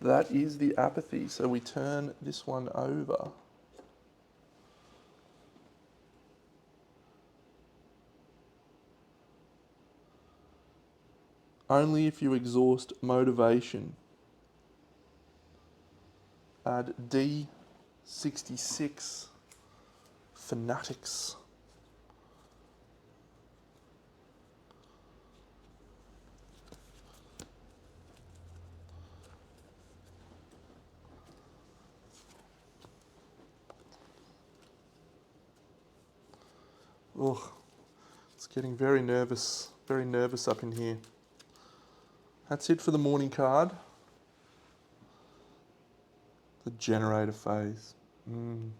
That is the apathy. So we turn this one over. Only if you exhaust motivation. Add D66. Fanatics. Ugh, it's getting very nervous up in here. That's it for the morning card. The generator phase. Only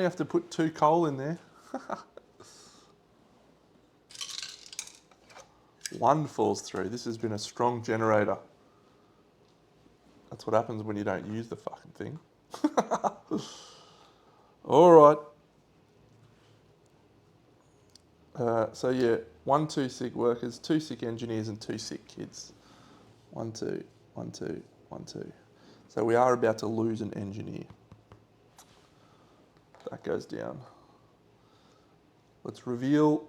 have to put 2 coal in there. One falls through. This has been a strong generator. That's what happens when you don't use the fucking thing. All right. So yeah, 1, 2 sick workers, 2 sick engineers, and 2 sick kids. 1, 2, 1, 2, 1, 2. So we are about to lose an engineer. That goes down. Let's reveal.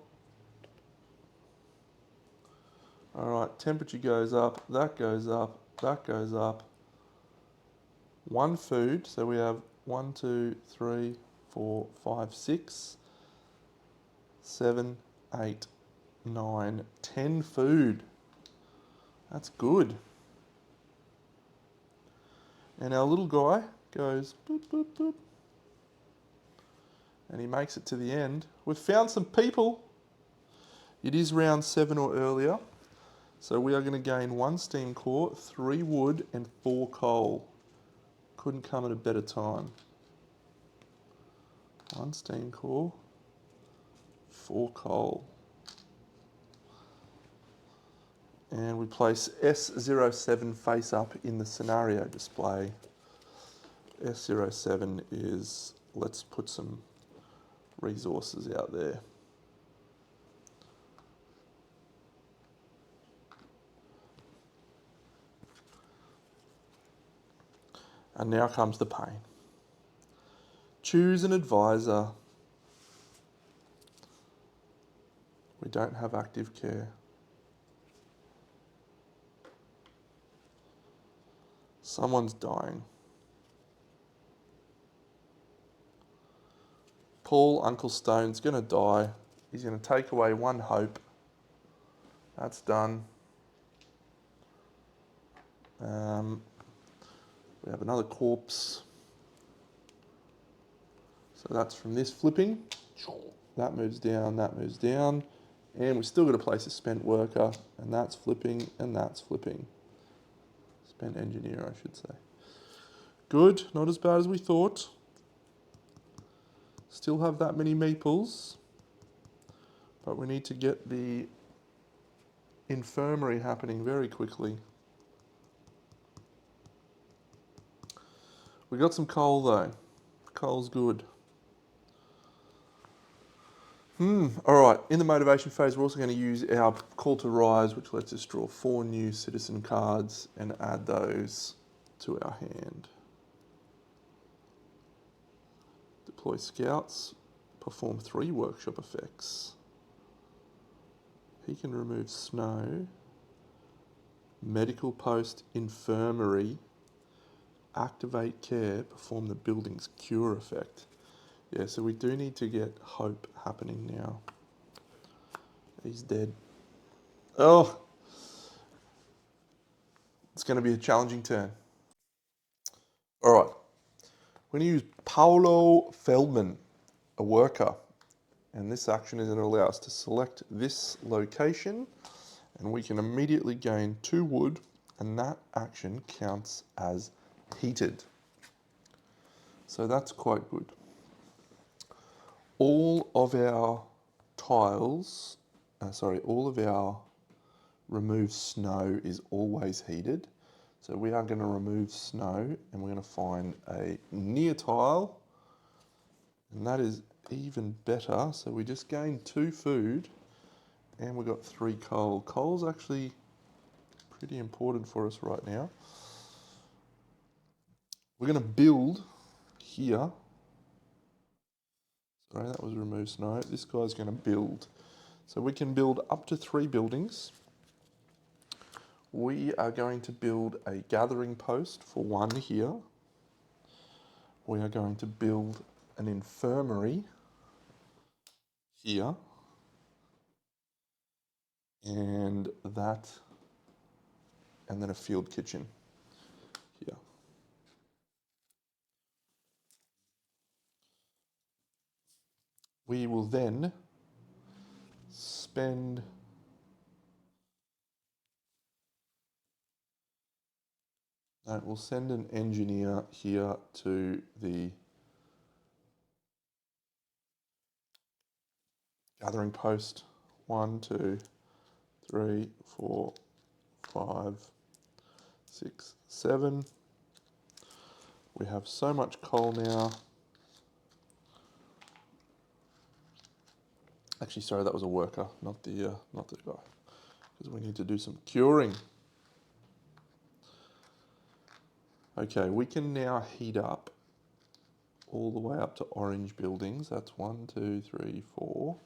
All right, temperature goes up, that goes up, that goes up. 1 food, so we have 1, 2, 3, 4, 5, 6, 7, 8, 9, 10 food. That's good. And our little guy goes boop, boop, boop. And he makes it to the end. We've found some people. It is round 7 or earlier. So we are going to gain 1 steam core, 3 wood, and 4 coal. Couldn't come at a better time. 1 steam core, 4 coal. And we place S07 face up in the scenario display. S07 is, let's put some resources out there. And now comes the pain. Choose an advisor. We don't have active care. Someone's dying. Paul, Uncle Stone's going to die. He's going to take away 1 hope. That's done. We have another corpse. So that's from this flipping. That moves down, that moves down. And we've still got to place a spent worker. And that's flipping, and that's flipping. Spent engineer, I should say. Good, not as bad as we thought. Still have that many meeples. But we need to get the infirmary happening very quickly. We got some coal though. Coal's good. Alright, in the motivation phase we're also going to use our call to rise, which lets us draw 4 new citizen cards and add those to our hand. Deploy scouts, perform 3 workshop effects. He can remove snow, medical post, infirmary, activate care, perform the building's cure effect. Yeah, so we do need to get hope happening now. He's dead. Oh, it's going to be a challenging turn. All right, we're going to use Paolo Feldman, a worker. And this action is going to allow us to select this location and we can immediately gain 2 wood and that action counts as heated. So that's quite good. All of our tiles, all of our remove snow is always heated. So we are going to remove snow and we're going to find a near tile and that is even better. So we just gained 2 food and we got 3 coal. Coal's actually pretty important for us right now. We're going to build here. Sorry, that was remove snow. This guy's going to build. So we can build up to 3 buildings. We are going to build a gathering post for 1 here. We are going to build an infirmary here. And then a field kitchen here. We will then spend we'll send an engineer here to the gathering post. 1, 2, 3, 4, 5, 6, 7. We have so much coal now. Actually, sorry, that was a worker, not the guy, because we need to do some curing. Okay, we can now heat up all the way up to orange buildings. That's 1, 2, 3, 4.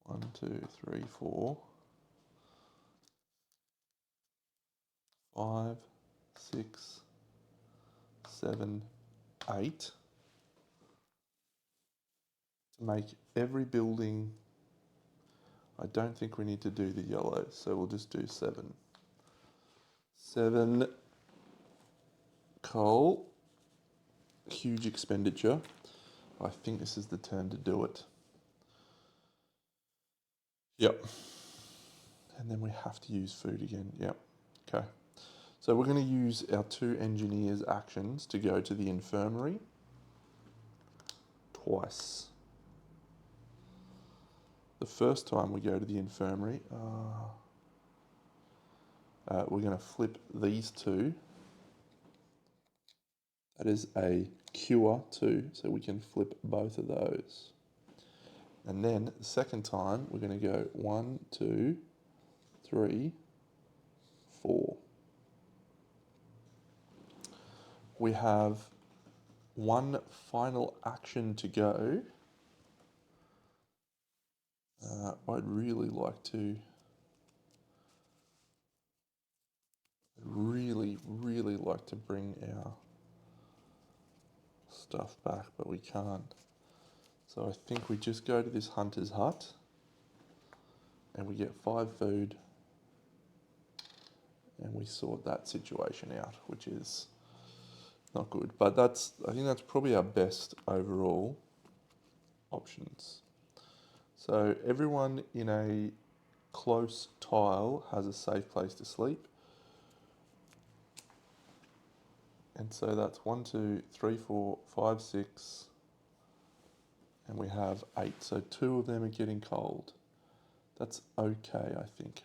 1, 2, 3, 4. 5, 6, 7, 8. To make every building, I don't think we need to do the yellow, so we'll just do 7. 7 coal, huge expenditure. I think this is the turn to do it. Yep. And then we have to use food again. Yep. Okay. So we're going to use our 2 engineers' actions to go to the infirmary twice. The first time we go to the infirmary, we're going to flip these 2. That is a cure 2, so we can flip both of those. And then the second time, we're going to go 1, 2, 3, 4. We have one final action to go. I'd really like to bring our stuff back, but we can't. So I think we just go to this hunter's hut and we get 5 food and we sort that situation out, which is not good. But I think that's probably our best overall options. So everyone in a close tile has a safe place to sleep. And so that's 1, 2, 3, 4, 5, 6, and we have 8. So 2 of them are getting cold. That's okay, I think.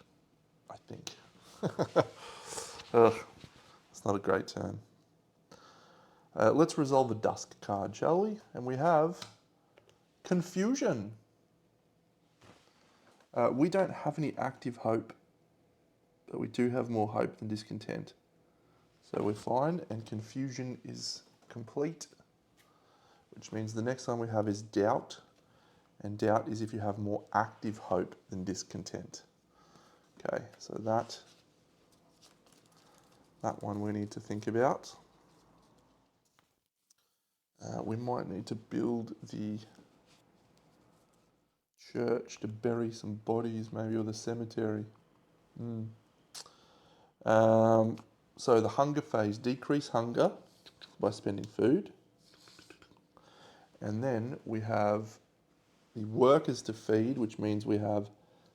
Ugh, it's not a great turn. Let's resolve the dusk card, shall we? And we have confusion. We don't have any active hope, but we do have more hope than discontent. So we're fine, and confusion is complete, which means the next one we have is doubt, and doubt is if you have more active hope than discontent. Okay, so that one we need to think about. We might need to build the church to bury some bodies, maybe, or the cemetery. So the hunger phase, decrease hunger by spending food. And then we have the workers to feed, which means we have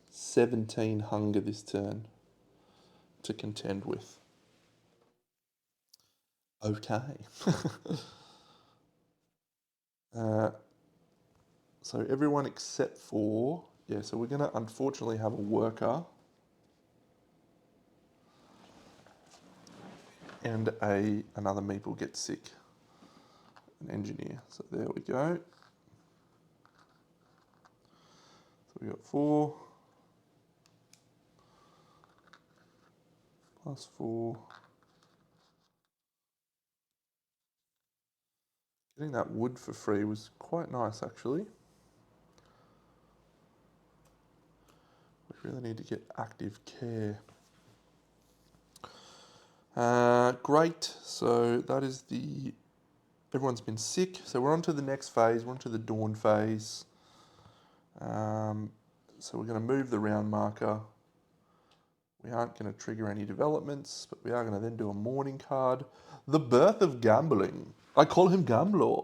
17 hunger this turn to contend with. Okay. So everyone except for, so we're going to unfortunately have a worker and another meeple get sick, an engineer. So there we go. So we got 4 plus 4. Getting that wood for free was quite nice, actually. We really need to get active care. Great, so that is everyone's been sick. So we're on to the next phase, we're on to the dawn phase. So we're going to move the round marker. We aren't going to trigger any developments, but we are going to then do a morning card. The birth of gambling. I call him Gambler.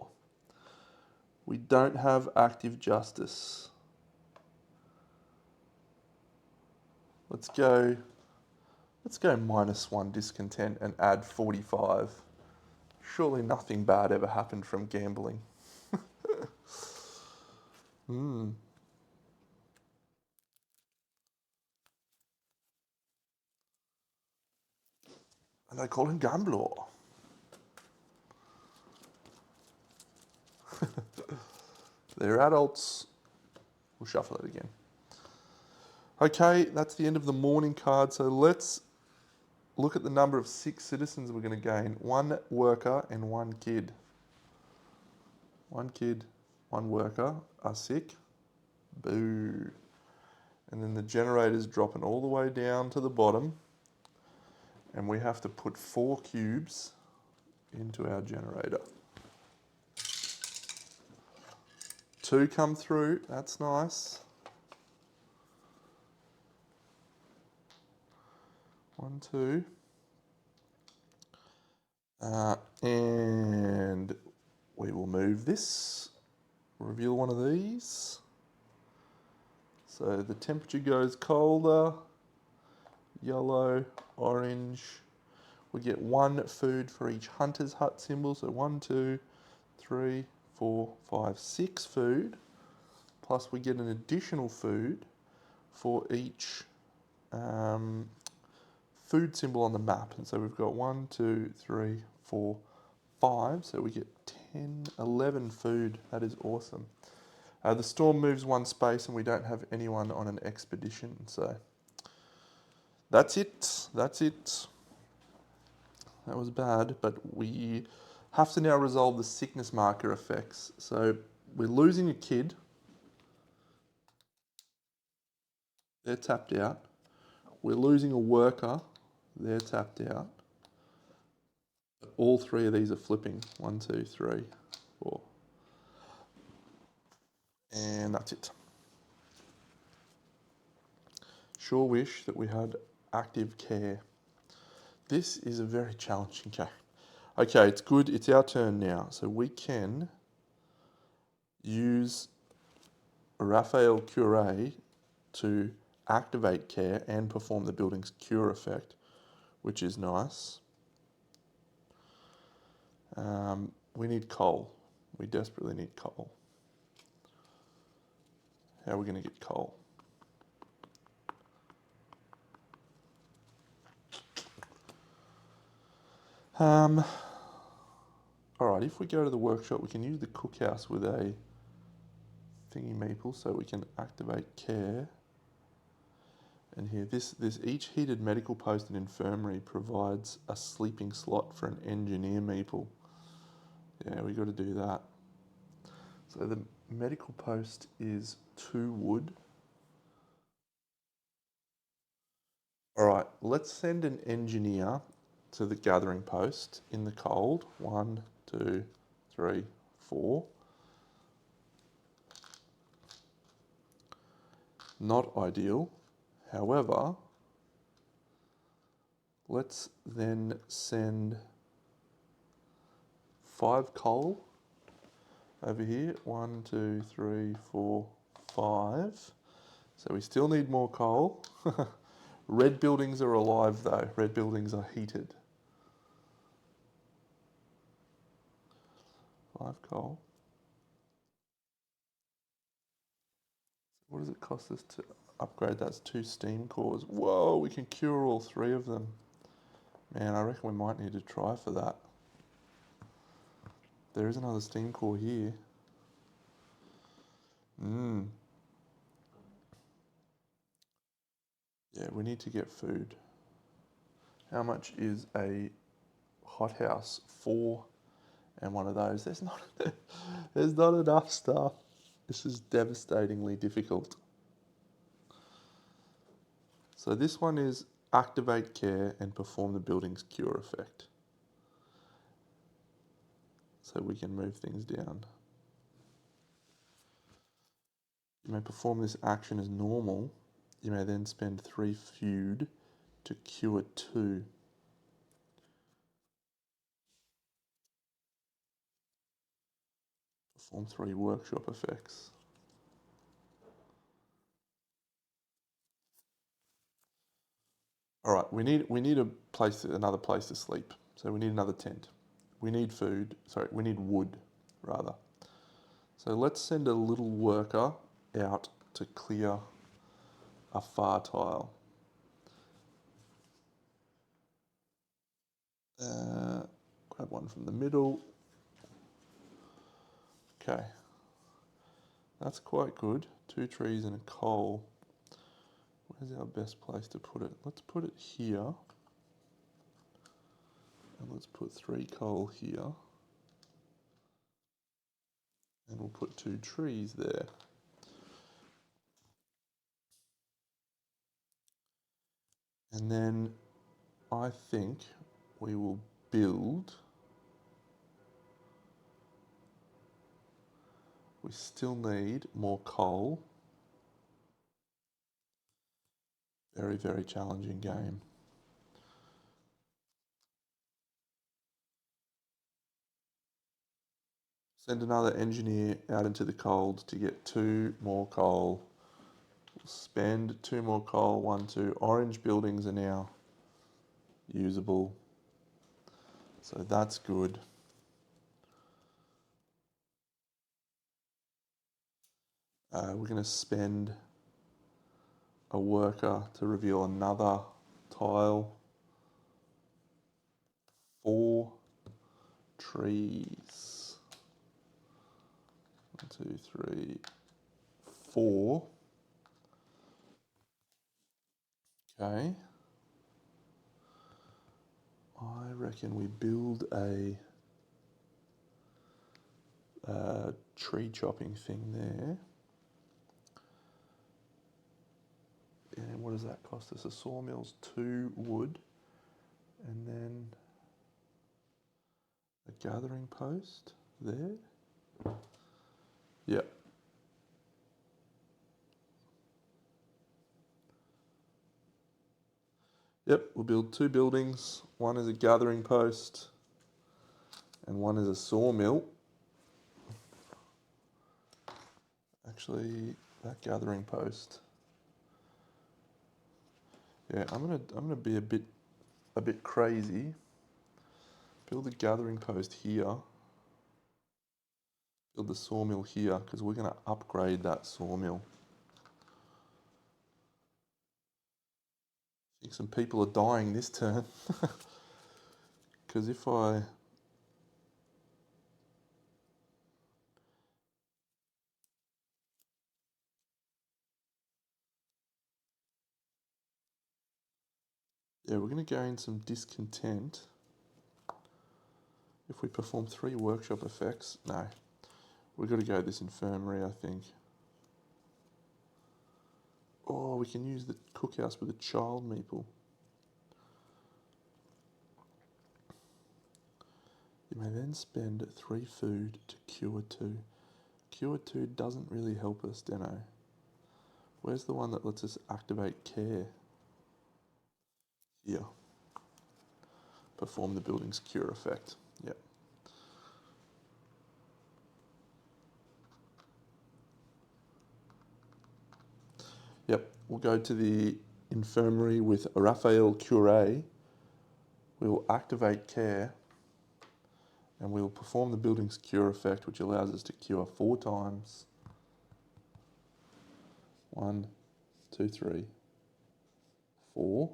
We don't have active justice. Let's go -1 discontent and add 45. Surely nothing bad ever happened from gambling. They call him Gambler. They're adults. We'll shuffle it again. Okay, that's the end of the morning card. So let's look at the number of 6 citizens we're going to gain. 1 worker and 1 kid. 1 kid, 1 worker are sick. Boo. And then the generator's dropping all the way down to the bottom. And we have to put 4 cubes into our generator. 2 come through, that's nice. 1, 2. And we will move this, reveal one of these. So the temperature goes colder, yellow, orange. We get 1 food for each hunter's hut symbol. So 1, 2, 3, 4, 5, 6 food. Plus we get an additional food for each food symbol on the map. And so we've got 1, 2, 3, 4, 5. So we get 10, 11 food. That is awesome. The storm moves 1 space and we don't have anyone on an expedition. So that's it. That's it. That was bad, but we have to now resolve the sickness marker effects. So we're losing a kid. They're tapped out. We're losing a worker. They're tapped out. All 3 of these are flipping. 1, 2, 3, 4. And that's it. Sure wish that we had active care. This is a very challenging game. Okay, it's good. It's our turn now. So we can use Raphael Cure to activate care and perform the building's cure effect, which is nice. We need coal. We desperately need coal. How are we going to get coal? Alright, if we go to the workshop, we can use the cookhouse with a thingy maple so we can activate care. And here, this each heated medical post and infirmary provides a sleeping slot for an engineer meeple. Yeah, we got to do that. So the medical post is 2 wood. All right, let's send an engineer to the gathering post in the cold. 1, 2, 3, 4. Not ideal. However, let's then send 5 coal over here. 1, 2, 3, 4, 5. So we still need more coal. Red buildings are alive though. Red buildings are heated. 5 coal. What does it cost us to upgrade? That's 2 steam cores. Whoa, we can cure all 3 of them. Man, I reckon we might need to try for that. There is another steam core here. Yeah, we need to get food. How much is a hothouse? 4 and one of those. There's not enough stuff. This is devastatingly difficult. So this one is activate care and perform the building's cure effect. So we can move things down. You may perform this action as normal. You may then spend 3 feud to cure 2. Perform 3 workshop effects. All right, we need another place to sleep. So we need another tent. We need food. Sorry, we need wood, rather. So let's send a little worker out to clear a far tile. Grab one from the middle. Okay, that's quite good. 2 trees and a coal. Where's our best place to put it? Let's put it here. And let's put 3 coal here. And we'll put 2 trees there. And then I think we will build. We still need more coal. Very, very challenging game. Send another engineer out into the cold to get 2 more coal. We'll spend 2 more coal. 1, 2. Orange buildings are now usable. So that's good. We're going to spend a worker to reveal another tile. 4 trees. 1, 2, 3, 4. Okay. I reckon we build a tree chopping thing there. And what does that cost us? A sawmill's 2 wood. And then a gathering post there. Yep. Yep, we'll build 2 buildings. One is a gathering post and one is a sawmill. Actually, that gathering post. Yeah, I'm gonna be a bit crazy. Build a gathering post here. Build the sawmill here because we're gonna upgrade that sawmill. I think some people are dying this turn. Because if I... Yeah, we're going to gain some discontent. If we perform 3 workshop effects... No. We've got to go to this infirmary, I think. Oh, we can use the cookhouse with a child meeple. You may then spend 3 food to cure 2. Cure 2 doesn't really help us, Deno. Where's the one that lets us activate care? Here. Perform the building's cure effect. Yep. Yep, we'll go to the infirmary with Raphael Cure. We will activate care and we will perform the building's cure effect, which allows us to cure 4 times. 1, 2, 3, 4.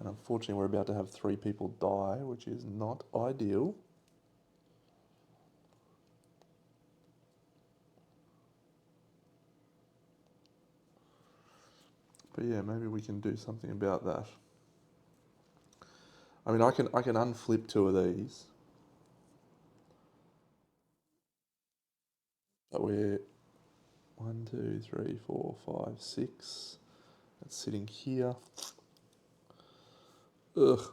And unfortunately, we're about to have 3 people die, which is not ideal. But yeah, maybe we can do something about that. I mean, I can unflip 2 of these. But we're 1, 2, 3, 4, 5, 6. That's sitting here. Ugh.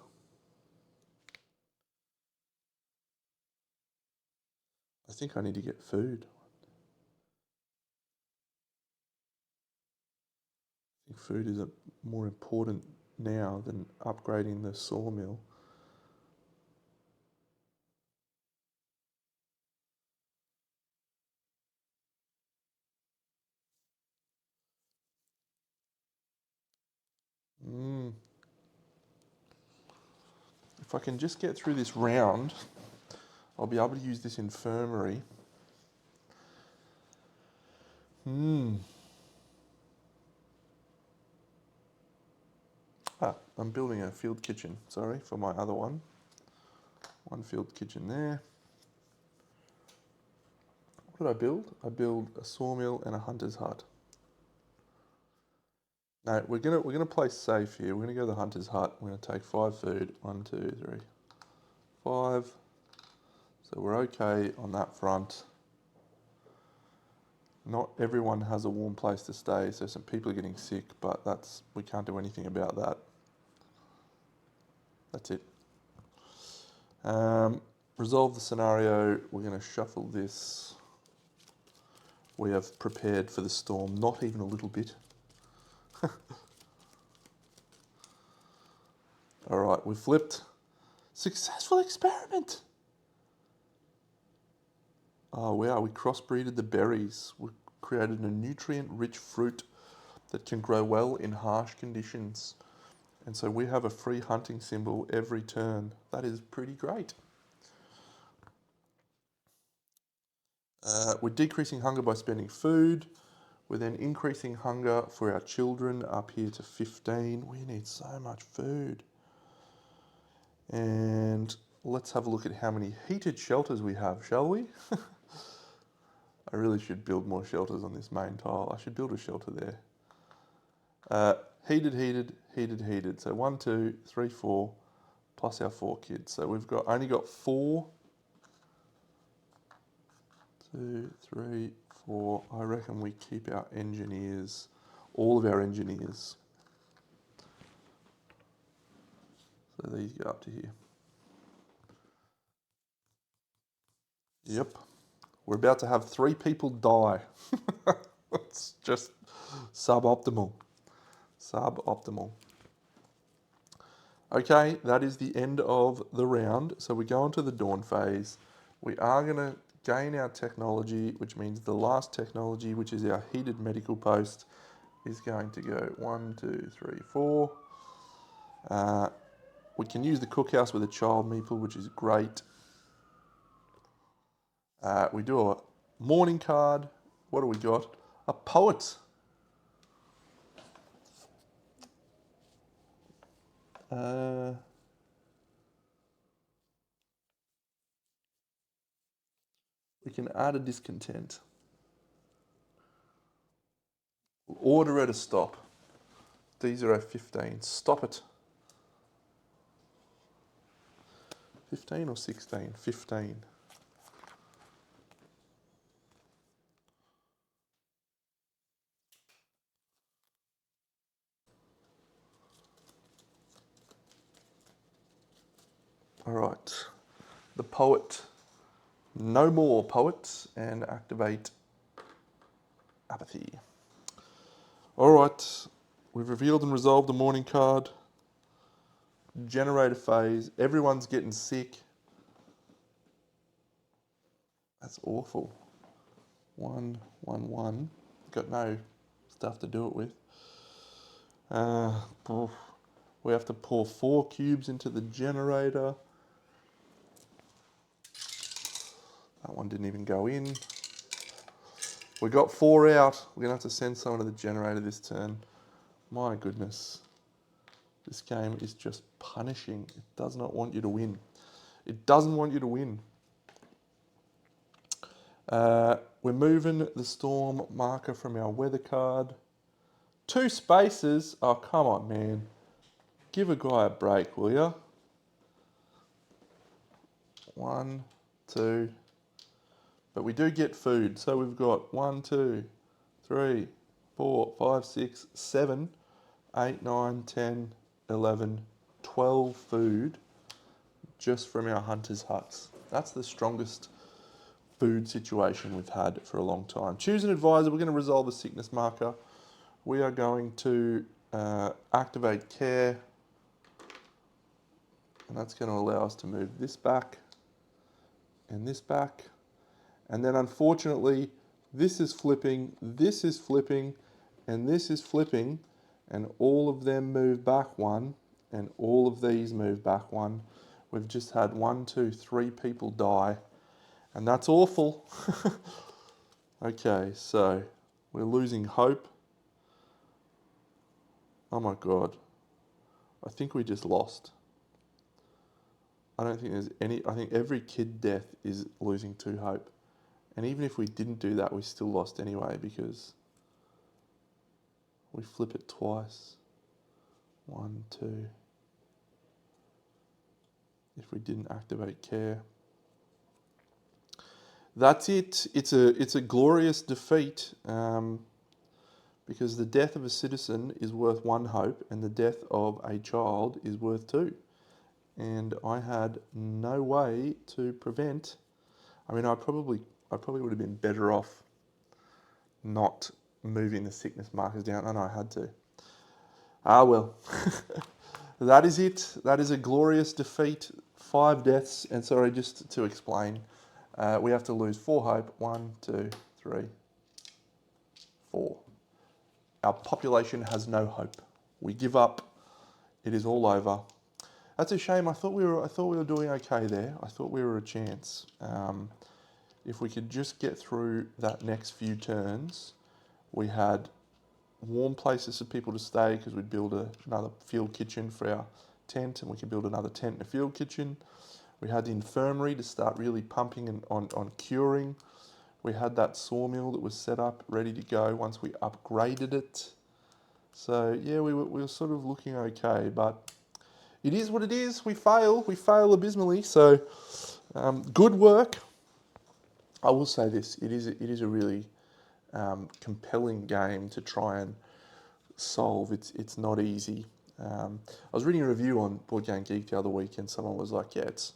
I think I need to get food. I think food is more important now than upgrading the sawmill. If I can just get through this round, I'll be able to use this infirmary. I'm building a field kitchen, sorry, for my other one. One field kitchen there. What did I build? I build a sawmill and a hunter's hut. No, we're gonna play safe here. We're gonna go to the hunter's hut. We're gonna take 5 food. 1, 2, 3, 5. So we're okay on that front. Not everyone has a warm place to stay, so some people are getting sick, but we can't do anything about that. That's it. Resolve the scenario. We're going to shuffle this. We have prepared for the storm, not even a little bit. All right, we flipped. Successful experiment. Oh wow, we crossbreeded the berries. We created a nutrient-rich fruit that can grow well in harsh conditions. And so we have a free hunting symbol every turn. That is pretty great. We're decreasing hunger by spending food. We're then increasing hunger for our children up here to 15. We need so much food. And let's have a look at how many heated shelters we have, shall we? I really should build more shelters on this main tile. I should build a shelter there. Heated, heated, heated, heated. So 1, 2, 3, 4, plus our 4 kids. So we've only got 4. 2, 3, 4. I reckon we keep our engineers, all of our engineers. So these go up to here. Yep. We're about to have 3 people die. It's just suboptimal. Suboptimal. Okay, that is the end of the round. So we go into the dawn phase. We are going to gain our technology, which means the last technology, which is our heated medical post, is going to go 1, 2, 3, 4. We can use the cookhouse with a child meeple, which is great. We do a morning card. What do we got? A poet. We can add a discontent. Order at a stop. D015. Stop it. 15 or 16? 15. All right. The poet. No more poets, and activate apathy. All right. We've revealed and resolved the morning card. Generator phase. Everyone's getting sick. That's awful. 1, 1, 1. Got no stuff to do it with. We have to pour 4 cubes into the generator. That one didn't even go in. We got 4 out. We're going to have to send someone to the generator this turn. My goodness. This game is just punishing. It does not want you to win. It doesn't want you to win. We're moving the storm marker from our weather card. 2 spaces. Oh, come on, man. Give a guy a break, will ya? 1, 2. But we do get food. So we've got 1, 2, 3, 4, 5, 6, 7, 8, 9, 10, 11, 12 food just from our hunters' huts. That's the strongest food situation we've had for a long time. Choose an advisor. We're going to resolve a sickness marker. We are going to activate care. And that's going to allow us to move this back and this back. And then unfortunately, this is flipping, and this is flipping, and all of them move back 1, and all of these move back 1. We've just had 1, 2, 3 people die, and that's awful. Okay, so we're losing hope. Oh my God. I think we just lost. I don't think there's any, I think every kid death is losing 2 hope. And even if we didn't do that, we still lost anyway because we flip it twice. 1, 2. If we didn't activate care. That's it. It's a glorious defeat because the death of a citizen is worth 1 hope and the death of a child is worth 2. And I had no way to prevent. I mean, I probably would have been better off not moving the sickness markers down, and I had to. Ah well, that is it. That is a glorious defeat. 5 deaths, and sorry, just to explain, we have to lose 4 hope. 1, 2, 3, 4. Our population has no hope. We give up. It is all over. That's a shame. I thought we were doing okay there. I thought we were a chance. If we could just get through that next few turns, we had warm places for people to stay because we'd build another field kitchen for our tent, and we could build another tent and a field kitchen. We had the infirmary to start really pumping on curing. We had that sawmill that was set up, ready to go once we upgraded it. So yeah, we were sort of looking okay, but it is what it is. We fail abysmally. So good work. I will say this: it is a really compelling game to try and solve. It's not easy. I was reading a review on Board Game Geek the other week, and someone was like, "Yeah, it's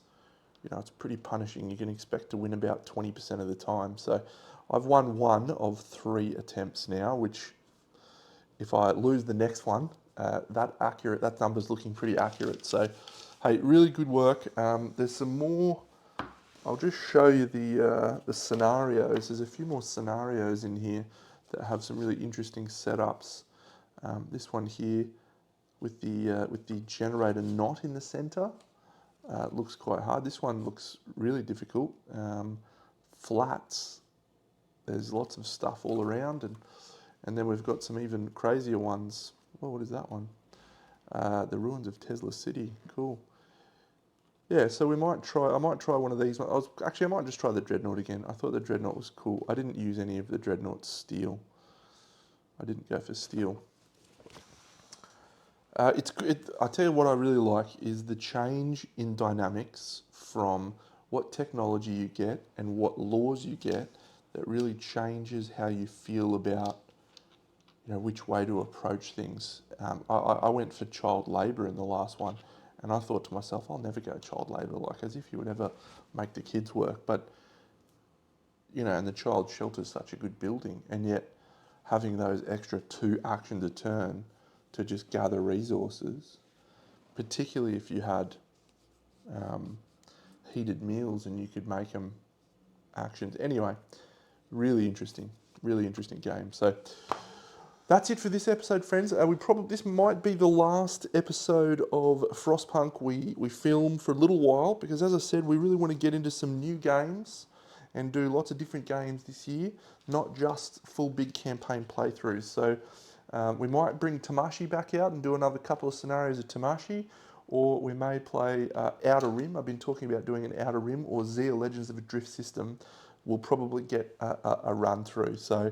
pretty punishing. You can expect to win about 20% of the time." So I've won 1 of 3 attempts now, which if I lose the next one, that number's looking pretty accurate. So hey, really good work. There's some more. I'll just show you the scenarios. There's a few more scenarios in here that have some really interesting setups. This one here with the generator not in the center looks quite hard. This one looks really difficult. Flats. There's lots of stuff all around, and then we've got some even crazier ones. Well, what is that one? The ruins of Tesla City. Cool. Yeah, so I might try one of these. I might just try the Dreadnaught again. I thought the Dreadnaught was cool. I didn't use any of the Dreadnaught's steel. I didn't go for steel. I tell you what I really like is the change in dynamics from what technology you get and what laws you get that really changes how you feel about which way to approach things. I went for child labour in the last one, and I thought to myself, I'll never go child labour, like as if you would ever make the kids work. But, and the child shelter is such a good building, and yet having those extra 2 actions a turn to just gather resources, particularly if you had heated meals and you could make them actions. Anyway, really interesting game. So that's it for this episode, friends. This might be the last episode of Frostpunk we film for a little while, because as I said, we really want to get into some new games and do lots of different games this year, not just full big campaign playthroughs. So we might bring Tamashii back out and do another couple of scenarios of Tamashii, or we may play Outer Rim. I've been talking about doing an Outer Rim, or Zia Legends of a Drift System. We'll probably get a run through. So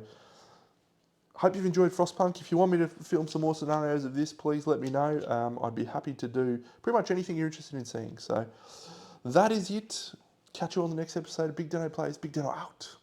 hope you've enjoyed Frostpunk. If you want me to film some more scenarios of this, please let me know. I'd be happy to do pretty much anything you're interested in seeing. So that is it. Catch you on the next episode of BigDenoPlays. BigDeno out.